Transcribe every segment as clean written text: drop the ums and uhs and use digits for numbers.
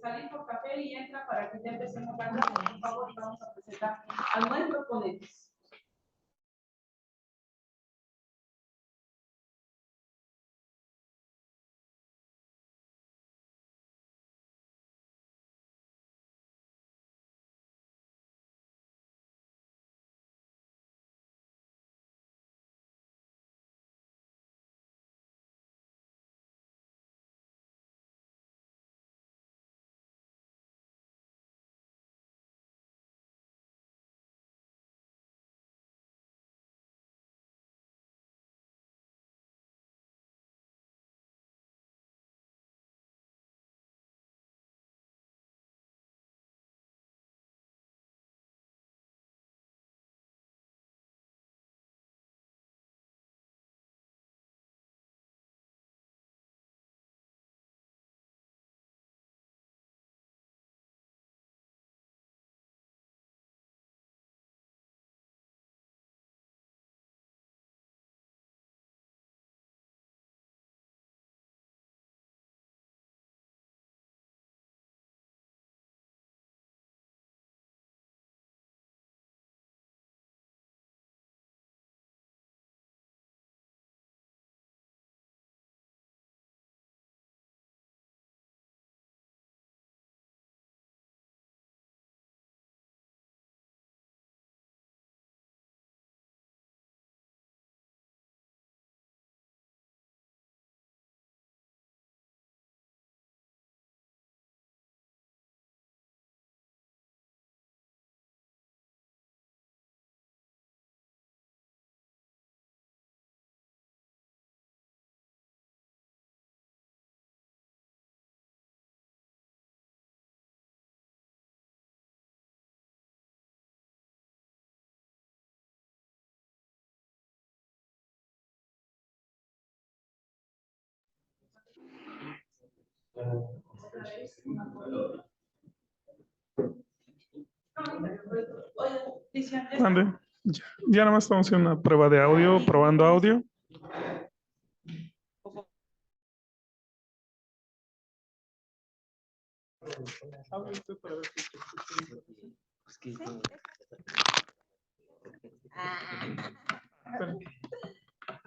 Salir por café y entra para que ya empecemos la clase, por favor, y vamos a presentar a nuestros ponentes. Mande. Ya nada más estamos haciendo una prueba de audio, probando audio.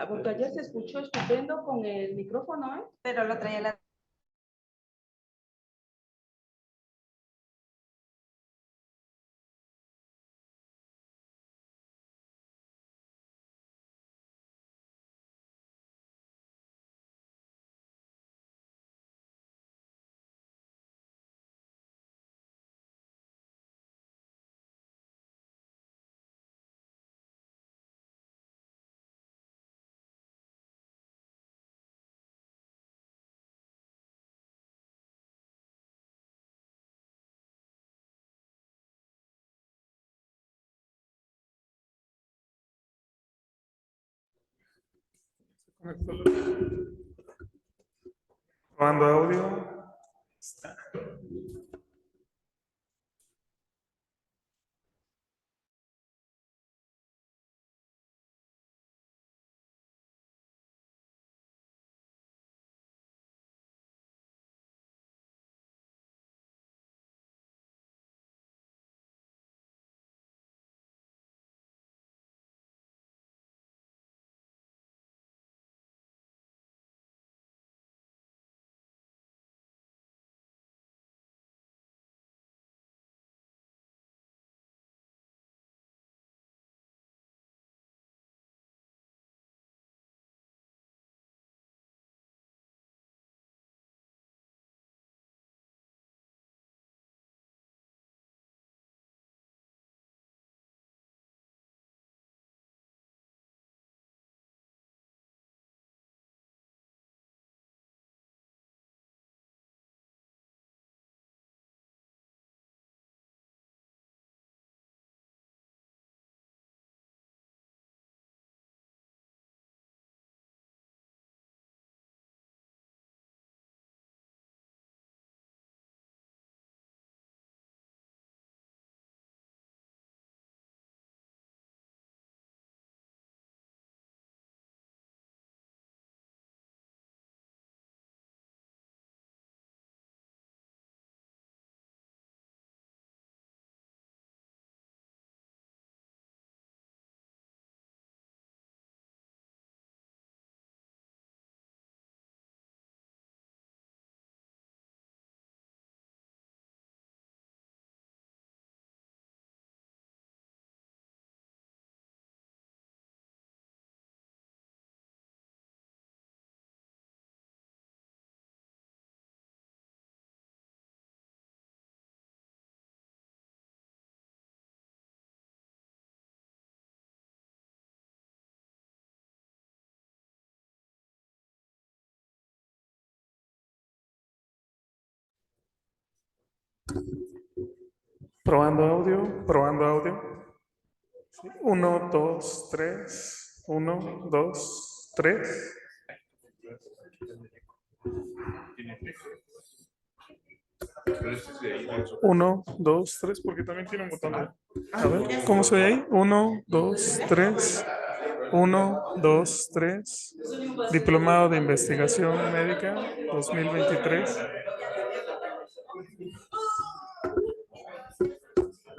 Porque ayer se escuchó estupendo con el micrófono, ¿eh? Pero lo traía la Probando audio. Probando audio, probando audio. Sí, 1, 2, 3. 1, 2, 3. 1, 2, 3, porque también tiene un botón de... A ver, ¿cómo se ve ahí? 1, 2, 3. 1, 2, 3. Diplomado de Investigación Médica 2023.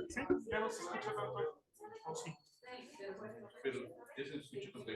Sí, ya no se escucha tanto. ¿O sí? Pero ya se escucha tanto.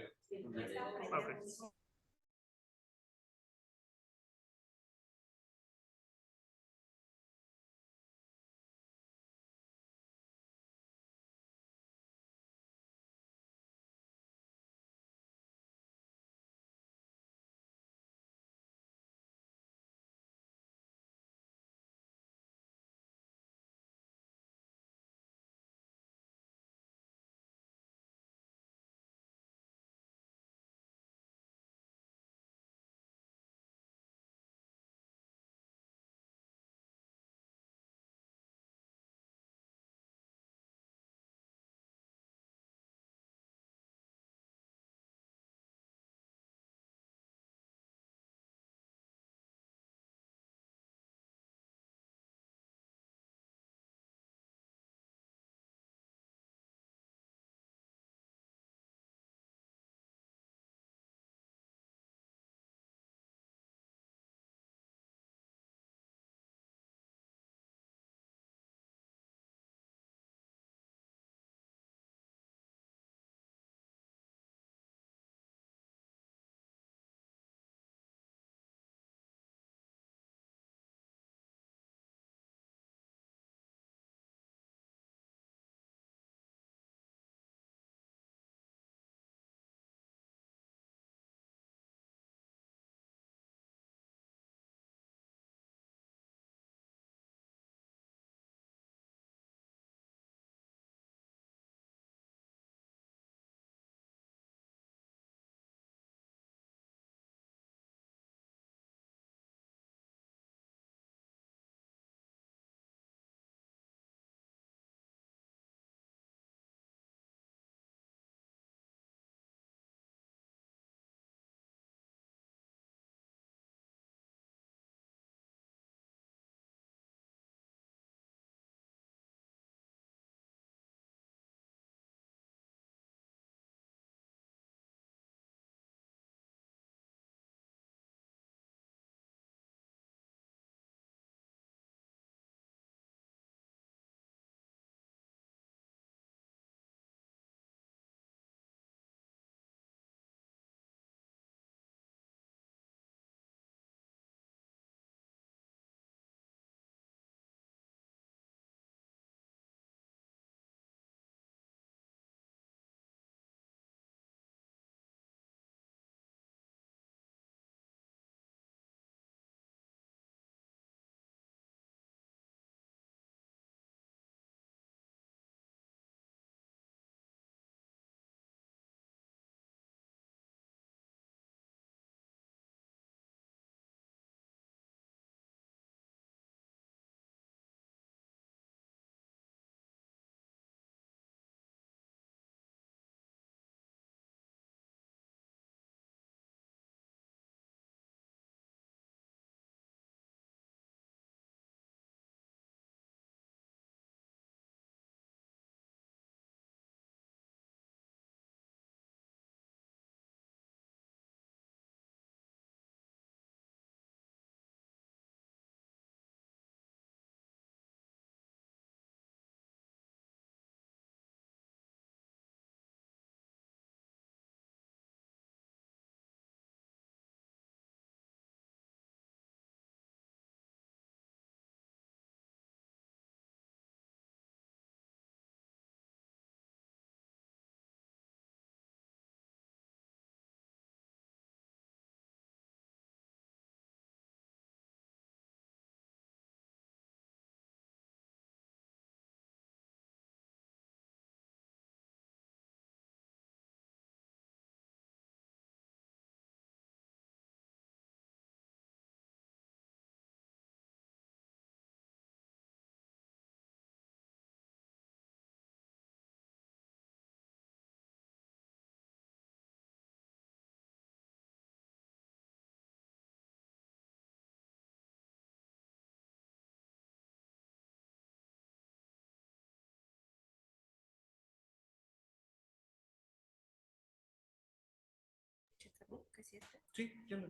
Sí, yo no.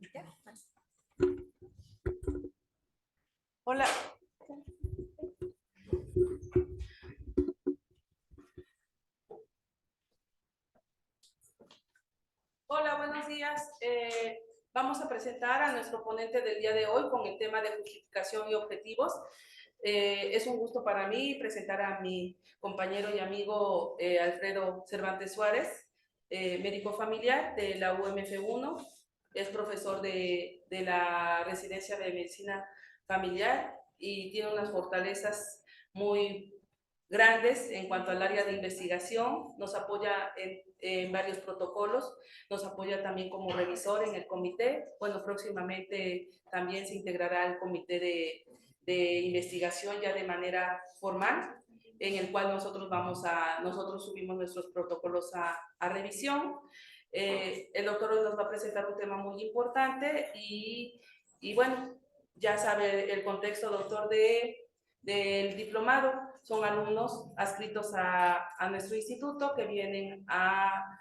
Hola. Hola, buenos días. Vamos a presentar a nuestro ponente del día de hoy con el tema de justificación y objetivos. Es un gusto para mí presentar a mi compañero y amigo Alfredo Cervantes Suárez, médico familiar de la UMF1, es profesor de la residencia de medicina familiar y tiene unas fortalezas muy grandes en cuanto al área de investigación, nos apoya en varios protocolos, nos apoya también como revisor en el comité. Bueno, próximamente también se integrará al comité de investigación ya de manera formal, en el cual nosotros subimos nuestros protocolos a revisión. El doctor hoy nos va a presentar un tema muy importante y bueno, ya sabe el contexto, doctor, del diplomado. Son alumnos adscritos a nuestro instituto que vienen a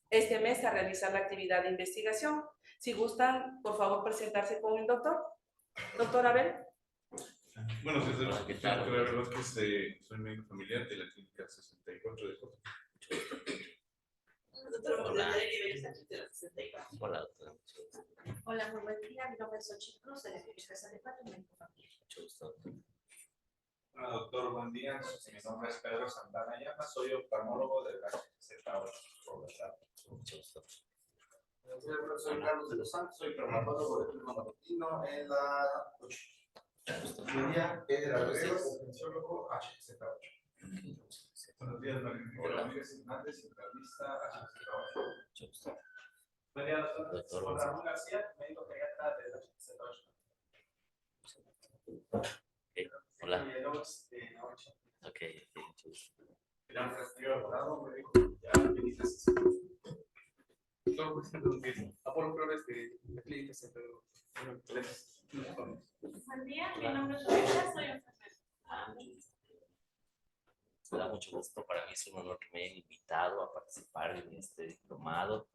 este mes a realizar la actividad de investigación. Si gustan, por favor, presentarse con el doctor. Doctor Abel. Bueno, soy Abel Vázquez, soy médico familiar de la clínica 64 de Córdoba. Hola, doctora. Hola, muy buen día. Mi nombre es Xochitl Cruz, de la Clínica 64, médico familiar. Mucho gusto. Hola, doctor, buen día. Mi nombre es Pedro Santana Llama, soy oftalmólogo de la Z8. Mucho gusto. Soy Carlos de los Santos, soy traumatólogo de turno matutino en la 8. Julia Herrero, urgenciólogo HZ8. Buenos días, María Ramírez Hernández, internista HZ8. Mucho gusto. Buen día, doctor. Doctor Ramón García, médico pediatra de la HZ8. Hola. Y el OX de la 8. Ok, mucho gusto. Pilar Castillo Alvarado, médico ya clínica 64. Doctor, pues, Apolo Flores de la clínica San Pedro. Buen día, mi nombre es Roberta, soy enfermera. Me da mucho gusto, para mí es un honor que me hayan invitado a participar en este diplomado.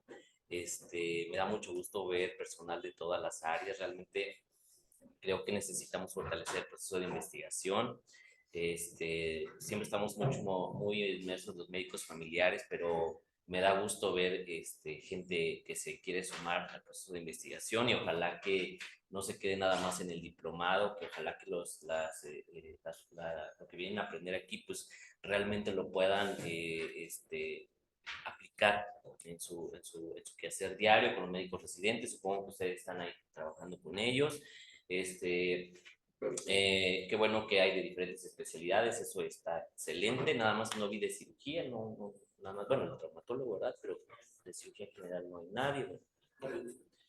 Me da mucho gusto ver personal de todas las áreas. Realmente creo que necesitamos fortalecer el proceso de investigación. Siempre estamos muy inmersos los médicos familiares, pero me da gusto ver gente que se quiere sumar al proceso de investigación y ojalá que no se quede nada más en el diplomado, que ojalá que lo que vienen a aprender aquí pues realmente lo puedan aplicar en su quehacer diario con los médicos residentes. Supongo que ustedes están ahí trabajando con ellos. Qué bueno que hay de diferentes especialidades, eso está excelente. Nada más no vi de cirugía, nada más, bueno, el traumatólogo, ¿verdad? Pero de cirugía general no hay nadie.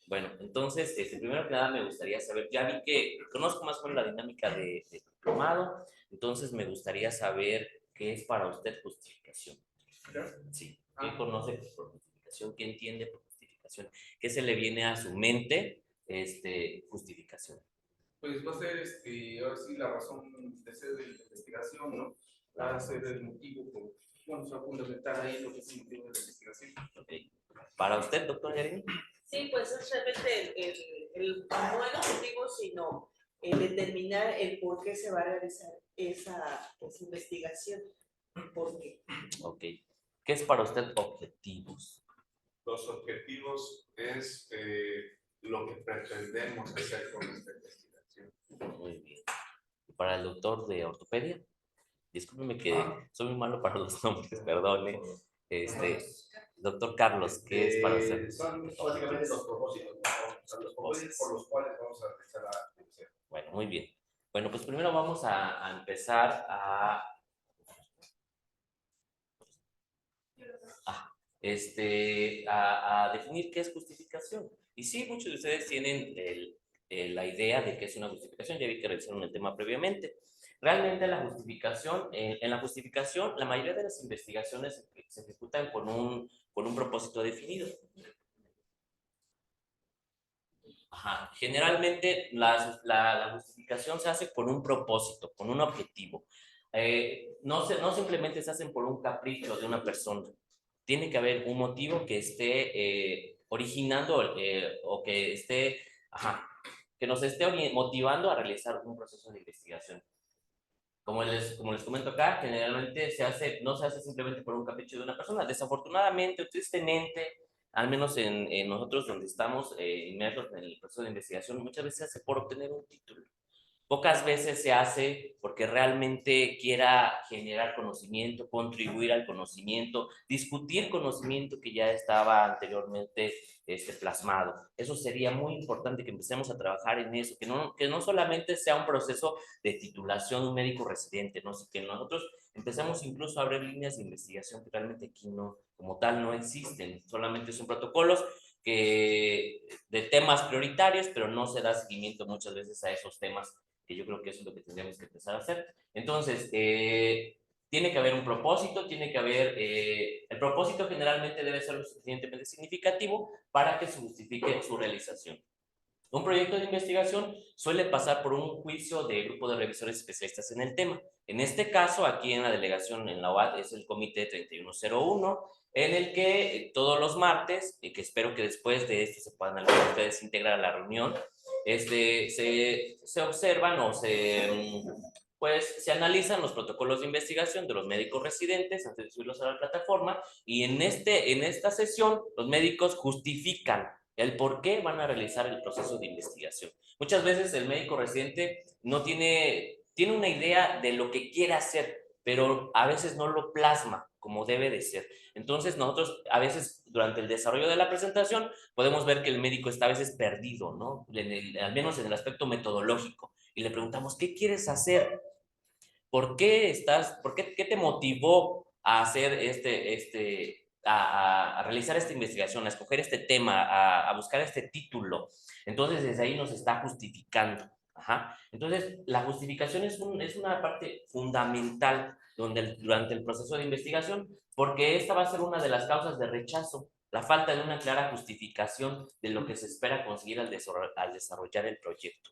Bueno, entonces, primero que nada me gustaría saber, ya vi que conozco más o menos la dinámica de diplomado, entonces me gustaría saber qué es para usted justificación. Sí, ¿qué conoce por justificación? ¿Qué entiende por justificación? ¿Qué se le viene a su mente, justificación? Pues va a ser, ahora sí, la razón de ser de la investigación, ¿no? Va a ser el motivo, bueno, se va a fundamentar ahí lo que es el motivo de la investigación. Okay. ¿Para usted, doctor Yareni? Sí, pues es realmente no el objetivo, sino el determinar el por qué se va a realizar esa investigación. ¿Por qué? Ok. ¿Qué es para usted objetivos? Los objetivos es lo que pretendemos hacer con esta investigación. Muy bien. ¿Y para el doctor de ortopedia? Discúlpeme que soy muy malo para los nombres, perdone. Doctor Carlos, ¿qué es para usted? Son básicamente los propósitos, ¿no? O sea, los propósitos por los cuales vamos a realizar la investigación. Bueno, muy bien. Bueno, pues primero vamos a empezar a definir qué es justificación. Y sí, muchos de ustedes tienen la idea de qué es una justificación. Ya vi que revisaron el tema previamente. Realmente la justificación, en la justificación, la mayoría de las investigaciones se ejecutan con un propósito definido. Ajá. Generalmente la justificación se hace con un propósito, con un objetivo. No simplemente se hacen por un capricho de una persona. Tiene que haber un motivo que esté originando o que esté, que nos esté motivando a realizar un proceso de investigación. Como les comento acá, generalmente no se hace simplemente por un capricho de una persona. Desafortunadamente o tristemente, al menos en nosotros donde estamos inmersos en el proceso de investigación, muchas veces se hace por obtener un título. Pocas veces se hace porque realmente quiera generar conocimiento, contribuir al conocimiento, discutir conocimiento que ya estaba anteriormente plasmado. Eso sería muy importante que empecemos a trabajar en eso, que no solamente sea un proceso de titulación de un médico residente, ¿no? Sino que nosotros empecemos incluso a abrir líneas de investigación que realmente aquí no, como tal, no existen. Solamente son protocolos de temas prioritarios, pero no se da seguimiento muchas veces a esos temas, que yo creo que eso es lo que tendríamos que empezar a hacer. Entonces, tiene que haber un propósito, tiene que haber, el propósito generalmente debe ser lo suficientemente significativo para que se justifique su realización. Un proyecto de investigación suele pasar por un juicio de grupo de revisores especialistas en el tema. En este caso, aquí en la delegación, en la UAT, es el comité 3101, en el que todos los martes, y que espero que después de esto se puedan ustedes integrar a la reunión, se observan o pues se analizan los protocolos de investigación de los médicos residentes antes de subirlos a la plataforma, y en esta sesión los médicos justifican el por qué van a realizar el proceso de investigación. Muchas veces el médico residente no tiene una idea de lo que quiere hacer, pero a veces no lo plasma como debe de ser. Entonces nosotros a veces durante el desarrollo de la presentación podemos ver que el médico está a veces perdido, ¿no? Al menos en el aspecto metodológico. Y le preguntamos, ¿qué quieres hacer? ¿Qué te motivó a hacer a realizar esta investigación, a escoger este tema, a buscar este título? Entonces, desde ahí nos está justificando. Entonces, la justificación es una parte fundamental durante el proceso de investigación, porque esta va a ser una de las causas de rechazo, la falta de una clara justificación de lo que se espera conseguir al desarrollar el proyecto.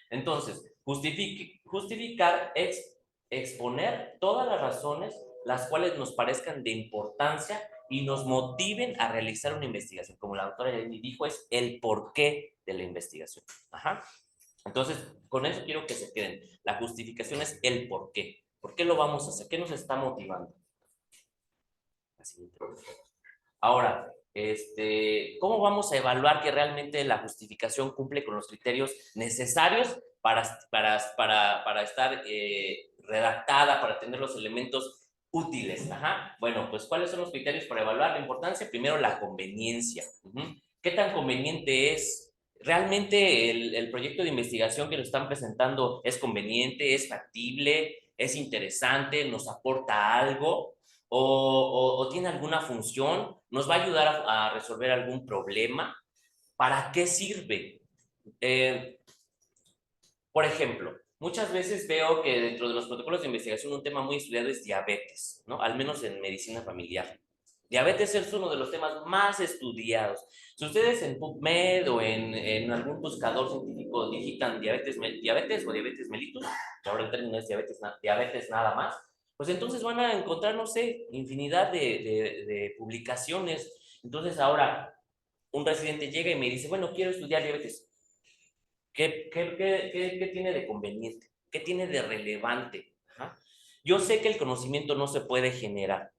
Entonces, justificar es exponer todas las razones las cuales nos parezcan de importancia y nos motiven a realizar una investigación. Como la doctora Yanni dijo, es el porqué de la investigación. Entonces, con eso quiero que se queden. La justificación es el porqué. ¿Por qué lo vamos a hacer? ¿Qué nos está motivando? Ahora, ¿cómo vamos a evaluar que realmente la justificación cumple con los criterios necesarios para estar redactada, para tener los elementos útiles? Bueno, pues ¿cuáles son los criterios para evaluar la importancia? Primero, la conveniencia. ¿Qué tan conveniente es? ¿Realmente el proyecto de investigación que nos están presentando es conveniente, es factible, es interesante, nos aporta algo? ¿O tiene alguna función? ¿Nos va a ayudar a resolver algún problema? ¿Para qué sirve? Por ejemplo, muchas veces veo que dentro de los protocolos de investigación un tema muy estudiado es diabetes, ¿no? Al menos en medicina familiar. Diabetes es uno de los temas más estudiados. Si ustedes en PubMed o en algún buscador científico digitan diabetes o diabetes mellitus, que ahora el término es diabetes nada más, pues entonces van a encontrar, no sé, infinidad de publicaciones. Entonces ahora un residente llega y me dice, bueno, quiero estudiar diabetes. ¿Qué tiene de conveniente? ¿Qué tiene de relevante? Yo sé que el conocimiento no se puede generar.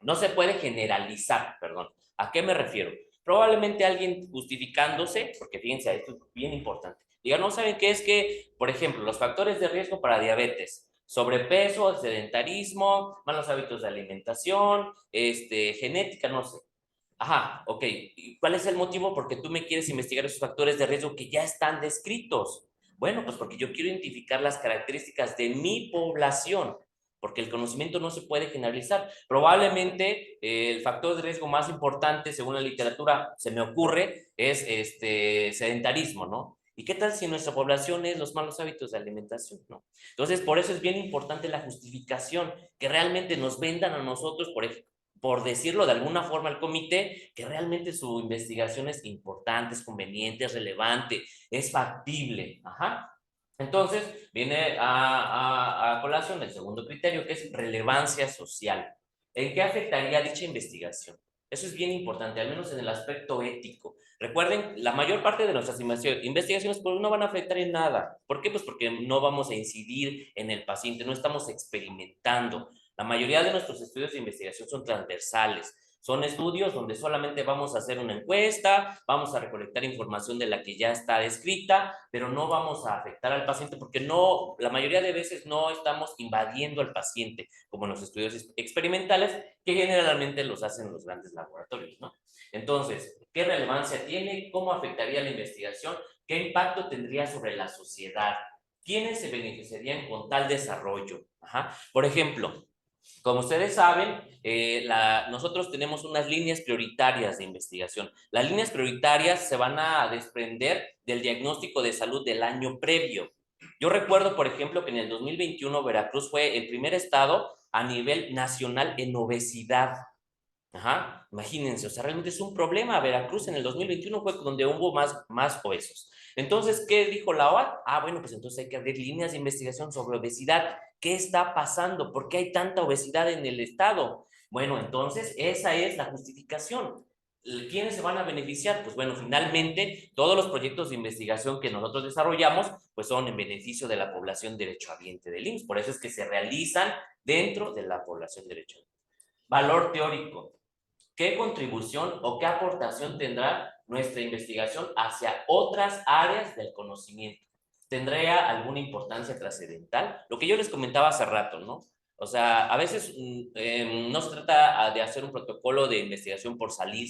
No se puede generalizar, perdón. ¿A qué me refiero? Probablemente alguien justificándose, porque fíjense, esto es bien importante. Diga, no saben qué es que, por ejemplo, los factores de riesgo para diabetes, sobrepeso, sedentarismo, malos hábitos de alimentación, genética, no sé. Ok. ¿Y cuál es el motivo? Porque tú me quieres investigar esos factores de riesgo que ya están descritos. Bueno, pues porque yo quiero identificar las características de mi población, porque el conocimiento no se puede generalizar. Probablemente el factor de riesgo más importante, según la literatura, se me ocurre, es sedentarismo, ¿no? ¿Y qué tal si nuestra población es los malos hábitos de alimentación, ¿no? Entonces, por eso es bien importante la justificación, que realmente nos vendan a nosotros, por decirlo de alguna forma al comité, que realmente su investigación es importante, es conveniente, es relevante, es factible. Entonces, viene a colación el segundo criterio, que es relevancia social. ¿En qué afectaría dicha investigación? Eso es bien importante, al menos en el aspecto ético. Recuerden, la mayor parte de nuestras investigaciones pues, no van a afectar en nada. ¿Por qué? Pues porque no vamos a incidir en el paciente, no estamos experimentando. La mayoría de nuestros estudios de investigación son transversales. Son estudios donde solamente vamos a hacer una encuesta, vamos a recolectar información de la que ya está descrita, pero no vamos a afectar al paciente porque no, la mayoría de veces no estamos invadiendo al paciente, como en los estudios experimentales, que generalmente los hacen los grandes laboratorios, ¿no? Entonces, ¿qué relevancia tiene? ¿Cómo afectaría la investigación? ¿Qué impacto tendría sobre la sociedad? ¿Quiénes se beneficiarían con tal desarrollo? Ajá. Por ejemplo, como ustedes saben, nosotros tenemos unas líneas prioritarias de investigación. Las líneas prioritarias se van a desprender del diagnóstico de salud del año previo. Yo recuerdo, por ejemplo, que en el 2021 Veracruz fue el primer estado a nivel nacional en obesidad. Ajá, imagínense, o sea, realmente es un problema. Veracruz en el 2021 fue donde hubo más obesos. Entonces, ¿qué dijo la OAT? Bueno, pues entonces hay que abrir líneas de investigación sobre obesidad. ¿Qué está pasando? ¿Por qué hay tanta obesidad en el estado? Bueno, entonces esa es la justificación. ¿Quiénes se van a beneficiar? Pues bueno, finalmente todos los proyectos de investigación que nosotros desarrollamos pues son en beneficio de la población derechohabiente del IMSS. Por eso es que se realizan dentro de la población derechohabiente. Valor teórico. ¿Qué contribución o qué aportación tendrá nuestra investigación hacia otras áreas del conocimiento? ¿Tendría alguna importancia trascendental? Lo que yo les comentaba hace rato, ¿no? O sea, a veces no se trata de hacer un protocolo de investigación por salir,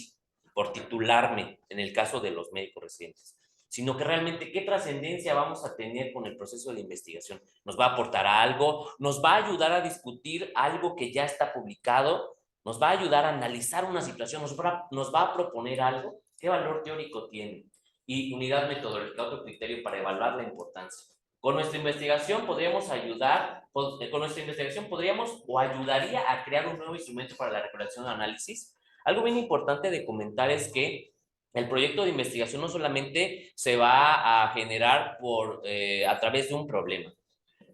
por titularme, en el caso de los médicos residentes, sino que realmente qué trascendencia vamos a tener con el proceso de investigación. ¿Nos va a aportar algo? ¿Nos va a ayudar a discutir algo que ya está publicado? ¿Nos va a ayudar a analizar una situación? ¿Nos va a proponer algo? ¿Qué valor teórico tiene? Y unidad metodológica, otro criterio para evaluar la importancia. Con nuestra investigación podríamos podríamos o ayudaría a crear un nuevo instrumento para la recolección de análisis. Algo bien importante de comentar es que el proyecto de investigación no solamente se va a generar a través de un problema.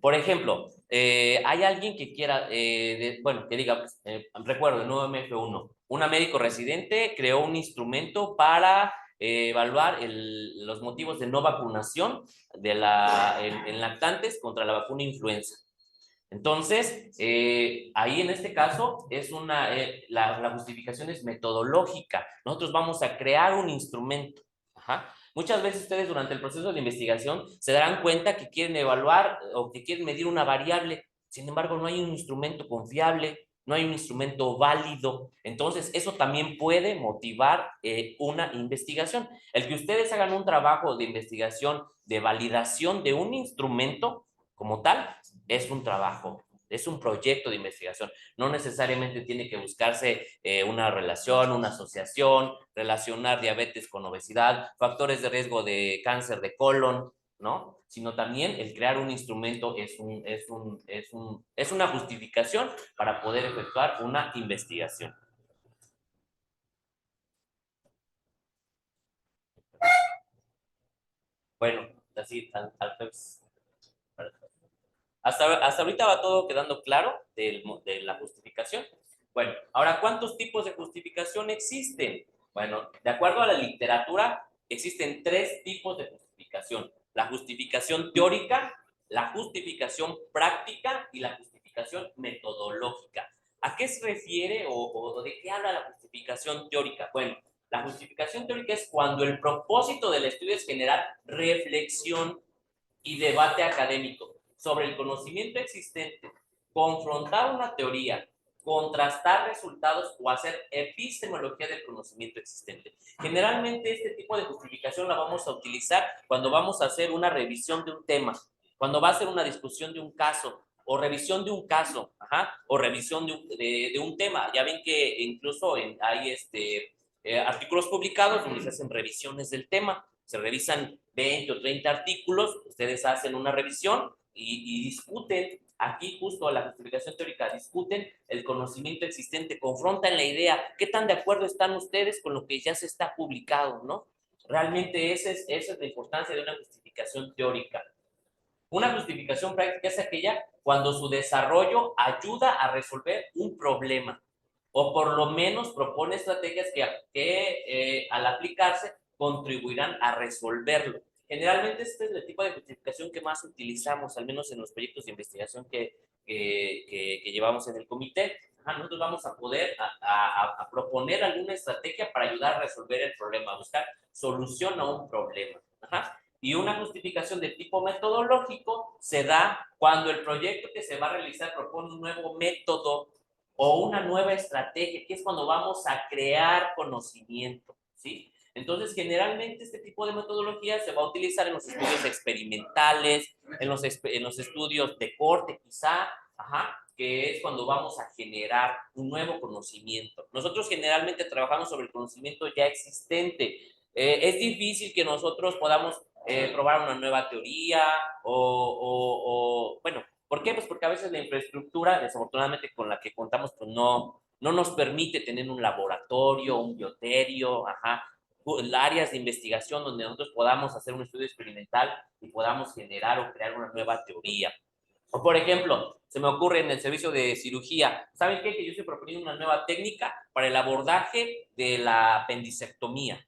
Por ejemplo, hay alguien que quiera, que diga, recuerdo, en UMF1, una médico residente creó un instrumento para evaluar los motivos de no vacunación en lactantes contra la vacuna influenza. Entonces, ahí en este caso la justificación es metodológica. Nosotros vamos a crear un instrumento. Ajá. Muchas veces ustedes durante el proceso de investigación se darán cuenta que quieren evaluar o que quieren medir una variable. Sin embargo, no hay un instrumento confiable, no hay un instrumento válido. Entonces, eso también puede motivar una investigación. El que ustedes hagan un trabajo de investigación, de validación de un instrumento como tal, es un trabajo, es un proyecto de investigación. No necesariamente tiene que buscarse una relación, una asociación, relacionar diabetes con obesidad, factores de riesgo de cáncer de colon, ¿no? Sino también el crear un instrumento es una justificación para poder efectuar una investigación. Bueno, así, hasta ahorita va todo quedando claro de la justificación. Bueno, ahora, ¿cuántos tipos de justificación existen? Bueno, de acuerdo a la literatura, existen 3 tipos de justificación. La justificación teórica, la justificación práctica y la justificación metodológica. ¿A qué se refiere o de qué habla la justificación teórica? Bueno, la justificación teórica es cuando el propósito del estudio es generar reflexión y debate académico sobre el conocimiento existente, confrontar una teoría, contrastar resultados o hacer epistemología del conocimiento existente. Generalmente este tipo de justificación la vamos a utilizar cuando vamos a hacer una revisión de un tema, cuando va a ser una discusión de un caso, o revisión de un caso, o revisión de un tema. Ya ven que incluso hay artículos publicados donde se hacen revisiones del tema. Se revisan 20 o 30 artículos, ustedes hacen una revisión y discuten, aquí justo a la justificación teórica, discuten el conocimiento existente, confrontan la idea, qué tan de acuerdo están ustedes con lo que ya se está publicado, ¿no? Realmente esa es la importancia de una justificación teórica. Una justificación práctica es aquella cuando su desarrollo ayuda a resolver un problema. o por lo menos propone estrategias que al aplicarse contribuirán a resolverlo. Generalmente este es el tipo de justificación que más utilizamos, al menos en los proyectos de investigación que llevamos en el comité. Nosotros vamos a poder a proponer alguna estrategia para ayudar a resolver el problema, a buscar solución a un problema. Y una justificación de tipo metodológico se da cuando el proyecto que se va a realizar propone un nuevo método o una nueva estrategia, que es cuando vamos a crear conocimiento, ¿sí? Entonces, generalmente este tipo de metodología se va a utilizar en los estudios experimentales, en los estudios de corte quizá, que es cuando vamos a generar un nuevo conocimiento. Nosotros generalmente trabajamos sobre el conocimiento ya existente. Es difícil que nosotros podamos probar una nueva teoría bueno, ¿por qué? Pues porque a veces la infraestructura, desafortunadamente con la que contamos, pues no nos permite tener un laboratorio, un bioterio, áreas de investigación donde nosotros podamos hacer un estudio experimental y podamos generar o crear una nueva teoría. O por ejemplo, se me ocurre en el servicio de cirugía, ¿saben qué? Que yo estoy proponiendo una nueva técnica para el abordaje de la apendicectomía.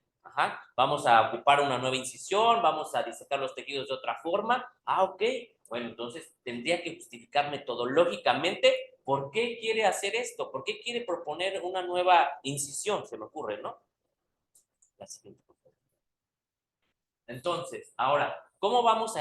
Vamos a ocupar una nueva incisión, vamos a disecar los tejidos de otra forma. Ok. Bueno, entonces tendría que justificar metodológicamente por qué quiere hacer esto, por qué quiere proponer una nueva incisión, se me ocurre, ¿no? La siguiente, por favor. Entonces, ahora, ¿cómo vamos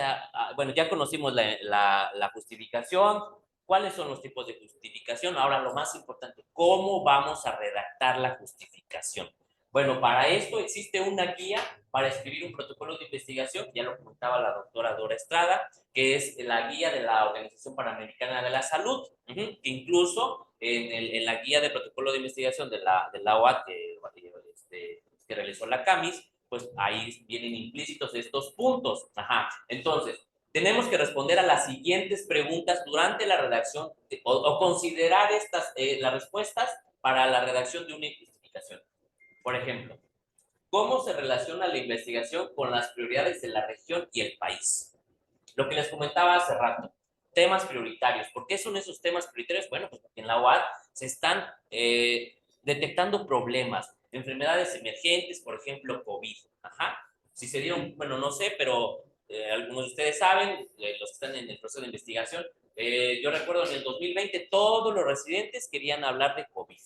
bueno, ya conocimos la justificación, cuáles son los tipos de justificación, ahora lo más importante, ¿cómo vamos a redactar la justificación? Bueno, para esto existe una guía para escribir un protocolo de investigación, ya lo comentaba la doctora Dora Estrada, que es la guía de la Organización Panamericana de la Salud, que incluso en la guía de protocolo de investigación de la OAT que realizó la CAMIS, pues ahí vienen implícitos estos puntos. Entonces, tenemos que responder a las siguientes preguntas durante la redacción o considerar las respuestas para la redacción de una justificación. Por ejemplo, ¿cómo se relaciona la investigación con las prioridades de la región y el país? Lo que les comentaba hace rato, temas prioritarios. ¿Por qué son esos temas prioritarios? Bueno, pues porque en la UAD se están detectando problemas, enfermedades emergentes, por ejemplo, COVID. Si se dieron, bueno, no sé, pero algunos de ustedes saben, los que están en el proceso de investigación, yo recuerdo en el 2020 todos los residentes querían hablar de COVID.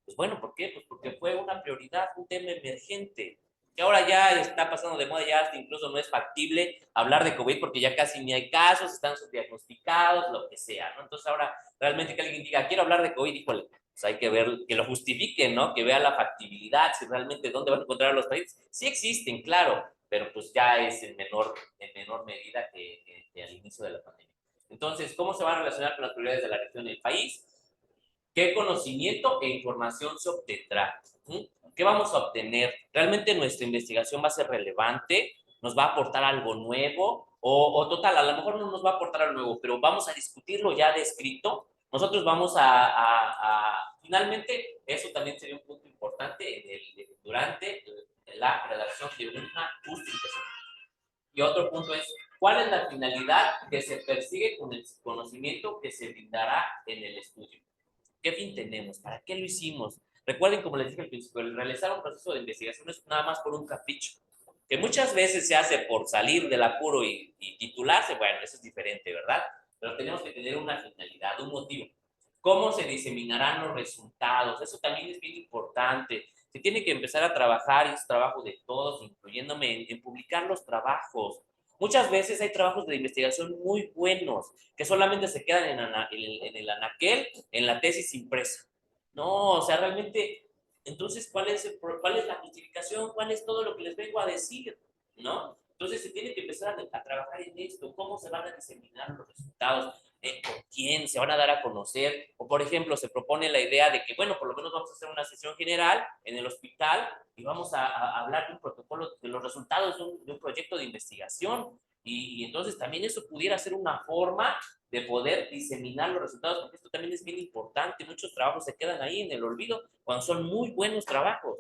Pues bueno, ¿por qué? Pues porque fue una prioridad, un tema emergente, que ahora ya está pasando de moda, ya hasta incluso no es factible hablar de COVID porque ya casi ni hay casos, están subdiagnosticados, lo que sea, ¿no? Entonces ahora realmente que alguien diga, quiero hablar de COVID, híjole, pues hay que ver, que lo justifiquen, ¿no? Que vea la factibilidad, si realmente dónde van a encontrar los países. Sí existen, claro, pero pues ya es en menor medida que al inicio de la pandemia. Entonces, ¿cómo se va a relacionar con las prioridades de la región y el país? ¿Qué conocimiento e información se obtendrá? ¿Qué vamos a obtener? ¿Realmente nuestra investigación va a ser relevante? ¿Nos va a aportar algo nuevo? O total, a lo mejor no nos va a aportar algo nuevo, pero vamos a discutirlo ya descrito. Nosotros vamos finalmente, eso también sería un punto importante durante la redacción de una justificación. Y otro punto es, ¿cuál es la finalidad que se persigue con el conocimiento que se brindará en el estudio? ¿Qué fin tenemos? ¿Para qué lo hicimos? Recuerden, como les dije al principio, el realizar un proceso de investigación no es nada más por un capricho, que muchas veces se hace por salir del apuro y titularse. Bueno, eso es diferente, ¿verdad? Pero tenemos que tener una finalidad, un motivo. ¿Cómo se diseminarán los resultados? Eso también es bien importante. Se tiene que empezar a trabajar, y es trabajo de todos, incluyéndome en publicar los trabajos. Muchas veces hay trabajos de investigación muy buenos que solamente se quedan en el anaquel, en la tesis impresa. No, o sea, realmente, entonces, ¿cuál es la justificación? ¿Cuál es todo lo que les vengo a decir? ¿No? Entonces, se tiene que empezar a trabajar en esto. ¿Cómo se van a diseminar los resultados? ¿Con quién se van a dar a conocer? O, por ejemplo, se propone la idea de que, bueno, por lo menos vamos a hacer una sesión general en el hospital y vamos a hablar de un protocolo, de los resultados de un proyecto de investigación. Y entonces también eso pudiera ser una forma de poder diseminar los resultados, porque esto también es bien importante. Muchos trabajos se quedan ahí en el olvido cuando son muy buenos trabajos.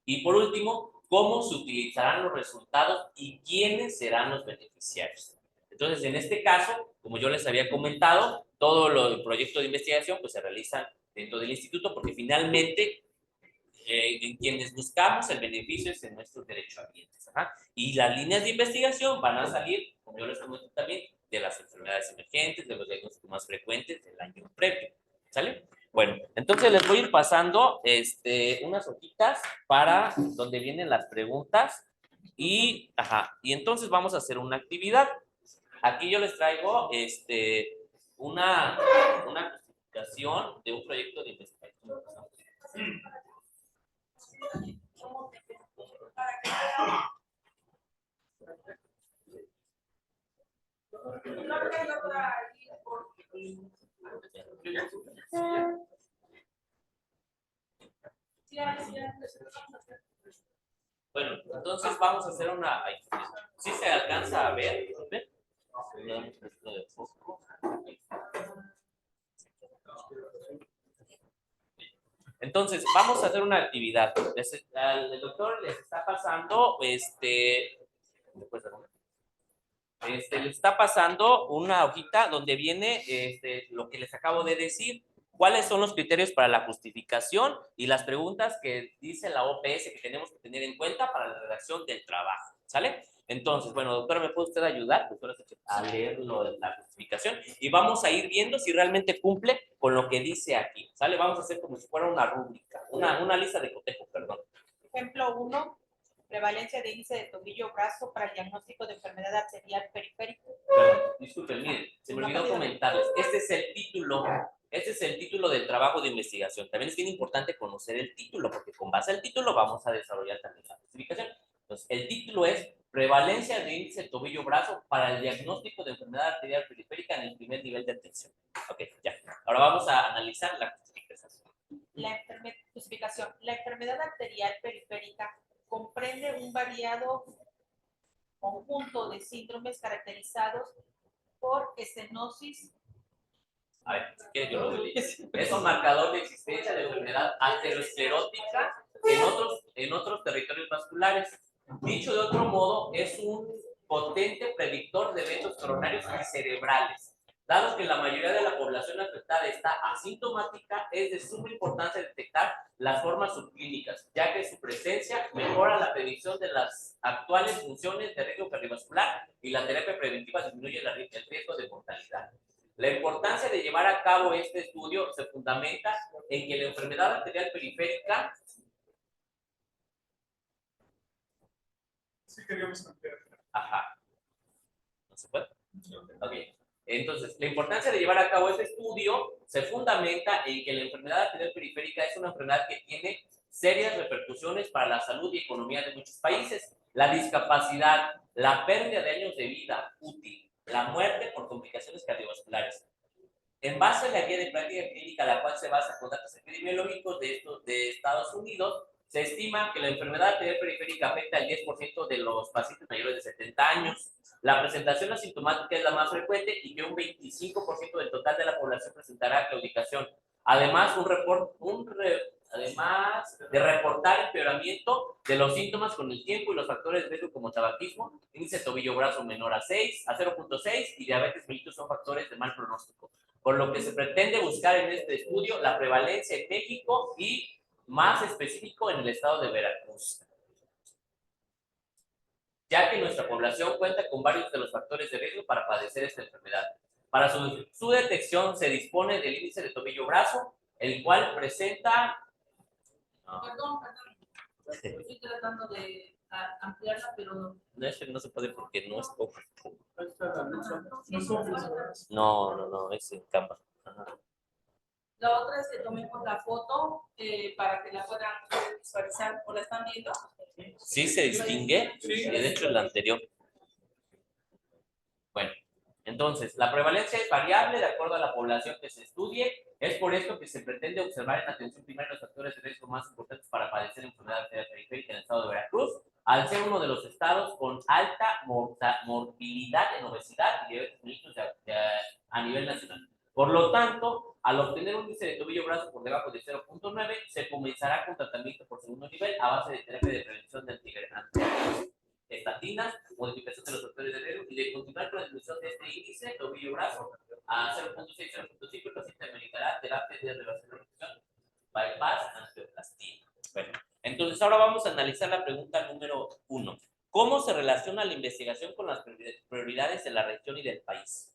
Y por último, ¿cómo se utilizarán los resultados y quiénes serán los beneficiarios? Entonces, en este caso, como yo les había comentado, todo el proyecto de investigación pues se realizan dentro del instituto, porque finalmente en quienes buscamos el beneficio es en nuestros derechohabientes. Y las líneas de investigación van a salir, como yo les comenté también, de las enfermedades emergentes, de los diagnósticos más frecuentes del año previo. ¿Sale? Bueno, entonces les voy a ir pasando unas hojitas para donde vienen las preguntas y entonces vamos a hacer una actividad. Aquí yo les traigo una justificación de un proyecto de investigación. Bueno, entonces vamos a hacer una... ¿Sí se alcanza a ver? ¿Ven? Entonces, vamos a hacer una actividad. El doctor les está pasando, les está pasando una hojita donde viene lo que les acabo de decir. ¿Cuáles son los criterios para la justificación y las preguntas que dice la OPS que tenemos que tener en cuenta para la redacción del trabajo? ¿Sale? Entonces, bueno, doctora, ¿me puede usted ayudar, doctora, a leer la justificación? Y vamos a ir viendo si realmente cumple con lo que dice aquí. ¿Sale? Vamos a hacer como si fuera una rúbrica, una lista de cotejo, perdón. Ejemplo 1, prevalencia de índice de tobillo-brazo para el diagnóstico de enfermedad arterial periférica. Perdón, disculpen, miren, se me olvidó comentarles. Este es el título del trabajo de investigación. También es bien importante conocer el título, porque con base al título vamos a desarrollar también la justificación. Entonces, el título es prevalencia de índice de tobillo-brazo para el diagnóstico de enfermedad arterial periférica en el primer nivel de atención. Ok, ya. Ahora vamos a analizar la justificación. Justificación. La enfermedad arterial periférica comprende un variado conjunto de síndromes caracterizados por estenosis. A ver, si quieres yo lo leo. Es un marcador de existencia de enfermedad aterosclerótica en otros territorios vasculares. Dicho de otro modo, es un potente predictor de eventos coronarios y cerebrales. Dado que la mayoría de la población afectada está asintomática, es de suma importancia detectar las formas subclínicas, ya que su presencia mejora la predicción de las actuales funciones de riesgo cardiovascular y la terapia preventiva disminuye el riesgo de mortalidad. La importancia de llevar a cabo este estudio se fundamenta en que la enfermedad arterial periférica... Sí, queríamos ampliar. ¿No se puede? Ok. Entonces, la importancia de llevar a cabo este estudio se fundamenta en que la enfermedad arterial periférica es una enfermedad que tiene serias repercusiones para la salud y economía de muchos países. La discapacidad, la pérdida de años de vida útil, la muerte por complicaciones cardiovasculares. En base a la guía de práctica clínica, la cual se basa con datos epidemiológicos de Estados Unidos, se estima que la enfermedad arterial periférica afecta al 10% de los pacientes mayores de 70 años. La presentación asintomática es la más frecuente y que un 25% del total de la población presentará claudicación. Además, además de reportar empeoramiento de los síntomas con el tiempo y los factores de riesgo como tabaquismo, índice tobillo-brazo menor a 0.6 y diabetes mellitus son factores de mal pronóstico. Por lo que se pretende buscar en este estudio la prevalencia en México y más específico en el estado de Veracruz, ya que nuestra población cuenta con varios de los factores de riesgo para padecer esta enfermedad. Para su detección se dispone del índice de tobillo-brazo, el cual presenta... Perdón. Estoy tratando de ampliarla, pero no. No, es que no se puede porque no es poco. No, Es en Canva. La otra es que tomemos la foto para que la puedan visualizar. ¿O la están viendo? ¿Sí se distingue? Sí. De hecho, el anterior. Bueno, entonces, la prevalencia es variable de acuerdo a la población que se estudie. Es por esto que se pretende observar en atención primaria los factores de riesgo más importantes para padecer enfermedad arterial periférica en el estado de Veracruz, al ser uno de los estados con alta morbilidad en obesidad y diabetes mellitus a nivel nacional. Por lo tanto, al obtener un índice de tobillo-brazo por debajo de 0.9, se comenzará con tratamiento por segundo nivel a base de terapia de prevención de estatinas, modificación de los factores de riesgo y de continuar con la disminución de este índice tobillo-brazo a 0.6, 0.5, el paciente ameritará terapia de relación bypass, angioplastia. Bueno, entonces ahora vamos a analizar la pregunta número 1. ¿Cómo se relaciona la investigación con las prioridades de la región y del país?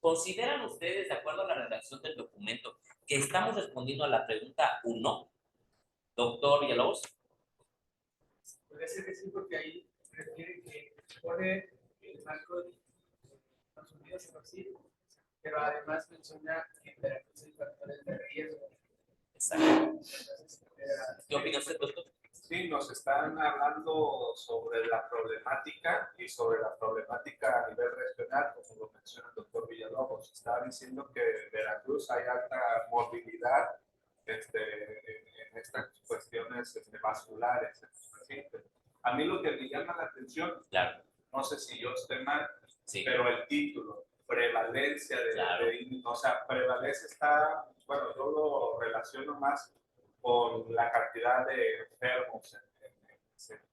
¿Consideran ustedes, de acuerdo a la redacción del documento, que estamos respondiendo a la pregunta 1? Doctor Villalobos. Puede ser que sí, porque ahí refiere que pone el marco de Estados Unidos en Brasil, pero además menciona que Veracruz hay factores de riesgo. Exacto. ¿Qué opina usted, doctor? Sí, nos están hablando sobre la problemática y sobre la problemática a nivel regional, como lo menciona el doctor Villalobos. Está diciendo que en Veracruz hay alta movilidad en estas cuestiones vasculares en los pacientes. A mí lo que me llama la atención, Claro. no sé si yo esté mal, Sí. pero el título, prevalencia Claro. o sea, prevalencia está, bueno, yo lo relaciono más con la cantidad de enfermos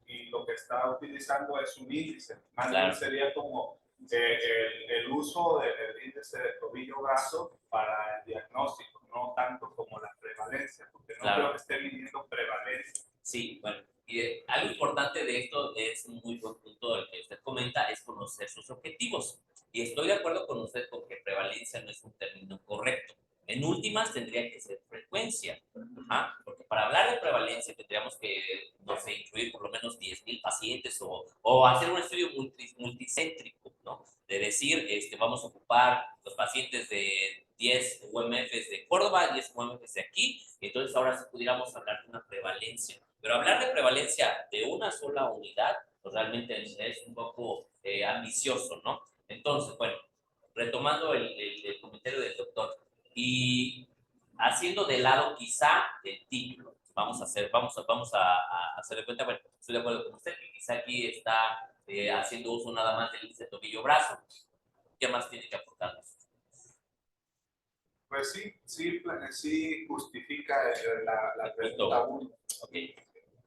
y lo que está utilizando es un índice. Más Claro. bien sería como el uso del índice de tobillo graso para el diagnóstico, no tanto como la prevalencia, porque no Claro. creo que esté midiendo prevalencia. Sí, bueno, y algo importante de esto es un muy buen punto el que usted comenta, es conocer sus objetivos. Y estoy de acuerdo con usted con que prevalencia no es un término correcto. En últimas tendría que ser frecuencia. Ajá, porque para hablar de prevalencia tendríamos que, no sé, incluir por lo menos 10,000 pacientes o hacer un estudio multicéntrico, ¿no? De decir, vamos a ocupar los pacientes de 10 UMFs de Córdoba, 10 UMFs de aquí, entonces ahora sí pudiéramos hablar de una prevalencia. Pero hablar de prevalencia de una sola unidad, pues realmente es un poco ambicioso, ¿no? Entonces, bueno, retomando el comentario del doctor y haciendo de lado quizá el título, vamos a hacer de cuenta, bueno, estoy de acuerdo con usted que quizá aquí está haciendo uso nada más del índice tobillo-brazo. ¿Qué más tiene que aportarnos? Pues sí justifica la pregunta 1. Ok.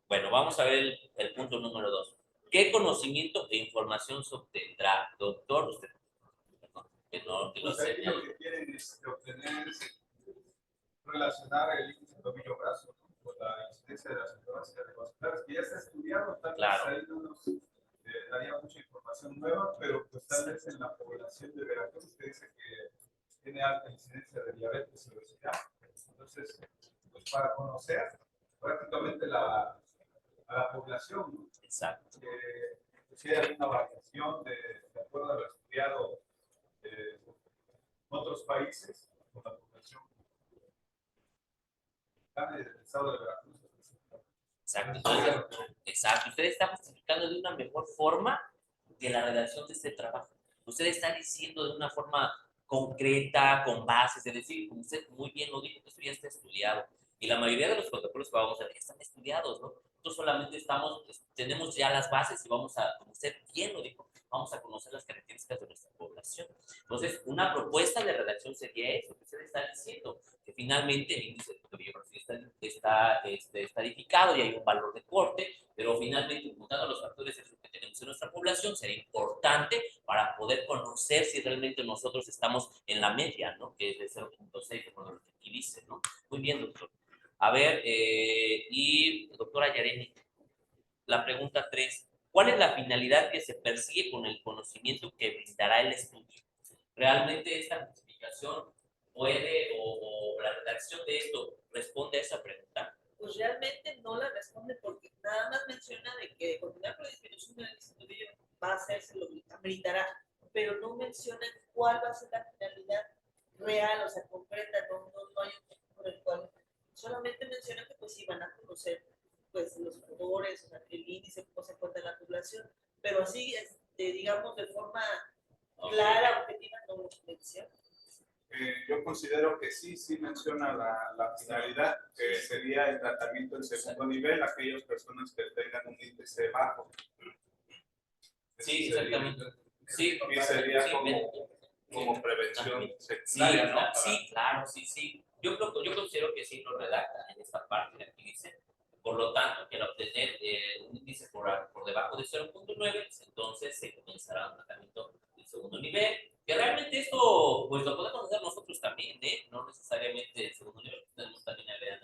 Bueno, vamos a ver el punto número 2. ¿Qué conocimiento e información se obtendrá, doctor? Usted, que no Pues sé. aquí lo que quieren es obtener, relacionar el índice tobillo-brazo con la incidencia de las enfermedades cardiovasculares, que ya está estudiado, tal vez ahí no nos daría mucha información nueva, pero pues tal vez en la población de Veracruz usted dice que tiene alta incidencia de diabetes y obesidad. Entonces, pues para conocer prácticamente a la población, ¿no? Exacto. Si hay alguna variación de acuerdo a lo estudiado en otros países con la población del estado de Veracruz. Exacto. Entonces, exacto. Usted está justificando de una mejor forma de la redacción de este trabajo. Usted está diciendo de una forma concreta, con bases, es decir, como usted muy bien lo dijo, que esto ya está estudiado. Y la mayoría de los protocolos que vamos a ver están estudiados, ¿no? Nosotros solamente tenemos ya las bases y vamos a, como usted bien lo dijo, vamos a conocer las características de nuestra población. Entonces, una propuesta de redacción sería eso, que usted está diciendo, que finalmente el índice de biografía está estadificado y hay un valor de corte, pero finalmente, juntando los factores que tenemos en nuestra población, sería importante para poder conocer si realmente nosotros estamos en la media, ¿no? Que es de 0.6, como lo que aquí dice, ¿no? Muy bien, doctor. A ver, y doctora Yareni, la pregunta 3. ¿Cuál es la finalidad que se persigue con el conocimiento que brindará el estudio? ¿Realmente esta justificación puede o la redacción de esto responde a esa pregunta? Pues realmente no la responde porque nada más menciona de que continuar con la disminución del estudio va a hacerse, lo habilitará, pero no menciona cuál va a ser la finalidad real, o sea, concreta, no hay un punto por el cual solamente menciona que pues sí van a conocer pues los valores, o sea, el índice, cómo se encuentra en la población, pero así, digamos, de forma clara, objetiva, no lo menciona. Yo considero que sí menciona la finalidad, que sería el tratamiento en segundo nivel, aquellas personas que tengan un índice bajo. Sí, exactamente. Sí, y sería sí, como prevención secundaria, ¿no? Sí, claro, sí. Yo considero que sí lo redacta en esta parte que aquí dice. Por lo tanto, que al obtener un índice por debajo de 0.9, entonces se comenzará un tratamiento de segundo nivel. Que realmente esto, pues lo podemos hacer nosotros también, ¿eh? No necesariamente el segundo nivel, tenemos también agregar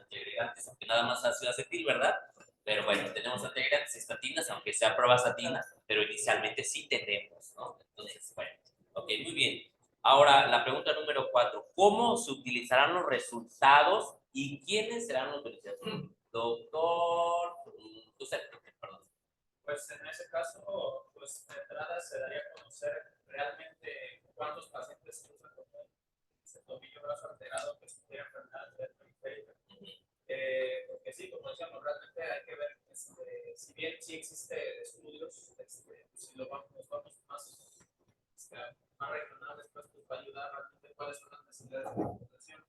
nada más ácido acetil, ¿verdad? Pero bueno, tenemos antiagregantes y estatinas, aunque sea pravastatina, pero inicialmente sí tenemos, ¿no? Entonces, bueno, ok, muy bien. Ahora, la pregunta número 4. ¿Cómo se utilizarán los resultados y quiénes serán los beneficiarios? Doctor, usted, perdón. Pues en ese caso, pues de entrada se daría a conocer realmente cuántos pacientes cruzan con ese tobillo brazo alterado que sufrieron enfermedades de periférica. Porque sí, como decíamos, realmente hay que ver, si bien sí existe estudios, si nos vamos más regionales, pues va a ayudar realmente cuáles son las necesidades de la población.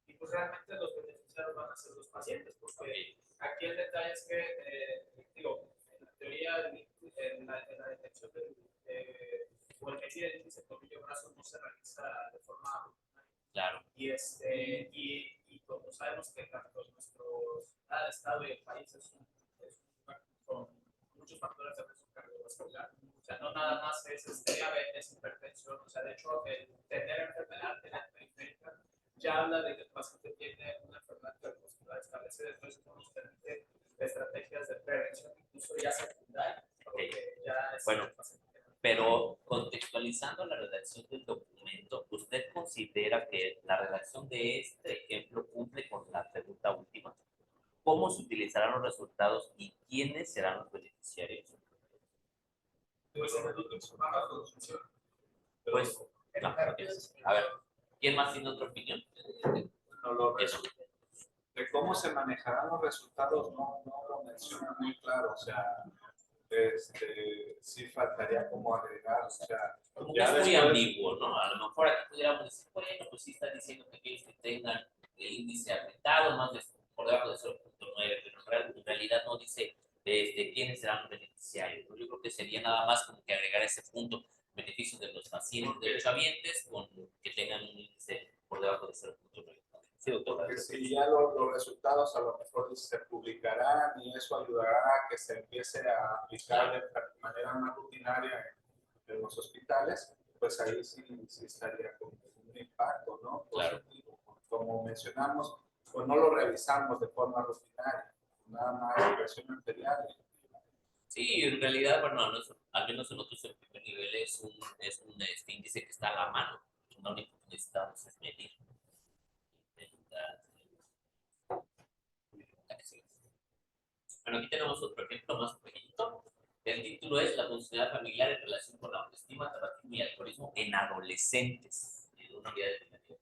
Y pues realmente los beneficiados van a ser los pacientes, porque aquí el detalle es que, digo, en la teoría, en la detección o el medir el índice tobillo-brazo no se realiza de forma rutinaria. Claro. Y como sabemos que tanto cada estado y el país con muchos factores de riesgo cardiovascular. O sea, no nada más es diabetes, hipertensión. O sea, de hecho, el tener enfermedad periférica ya habla de que el paciente tiene una enfermedad cardiovascular establecida. Entonces, nos permite estrategias de prevención, incluso ya secundaria. Porque ya es bueno, pero contextualizando la redacción del documento, ¿usted considera que la redacción de este ejemplo cumple con la pregunta última? ¿Cómo se utilizarán los resultados y quiénes serán los beneficiarios? Pues, no, a ver, ¿quién más tiene otra opinión? Eso. De cómo se manejarán los resultados no lo menciona muy claro, o sea, sí faltaría como agregar, o sea, como que es muy ambiguo, ¿no? A lo mejor aquí pudiéramos decir, bueno, pues sí está diciendo que aquellos que tengan el índice aumentado, más de, por debajo de 0.9, pero en realidad no dice quiénes serán los beneficiarios, ¿no? Yo creo que sería nada más como que agregar ese punto, beneficios de los pacientes derechohabientes con que tengan un índice por debajo de 0.9. Sí, doctor. Porque si ya los resultados a lo mejor se publicarán y eso ayudará a que se empiece a aplicar de manera más rutinaria en los hospitales, pues ahí sí estaría con un impacto, ¿no? Positivo. Como mencionamos, pues no lo revisamos de forma rutinaria, nada más versión anterior. Sí, en realidad, bueno, al menos en nosotros el primer nivel es un índice que está a la mano. Lo único que necesitamos es medir. Bueno, aquí tenemos otro ejemplo más pequeñito. El título es La funcionalidad familiar en relación con la autoestima, tabaquismo y alcoholismo en adolescentes. En una unidad de primer nivel.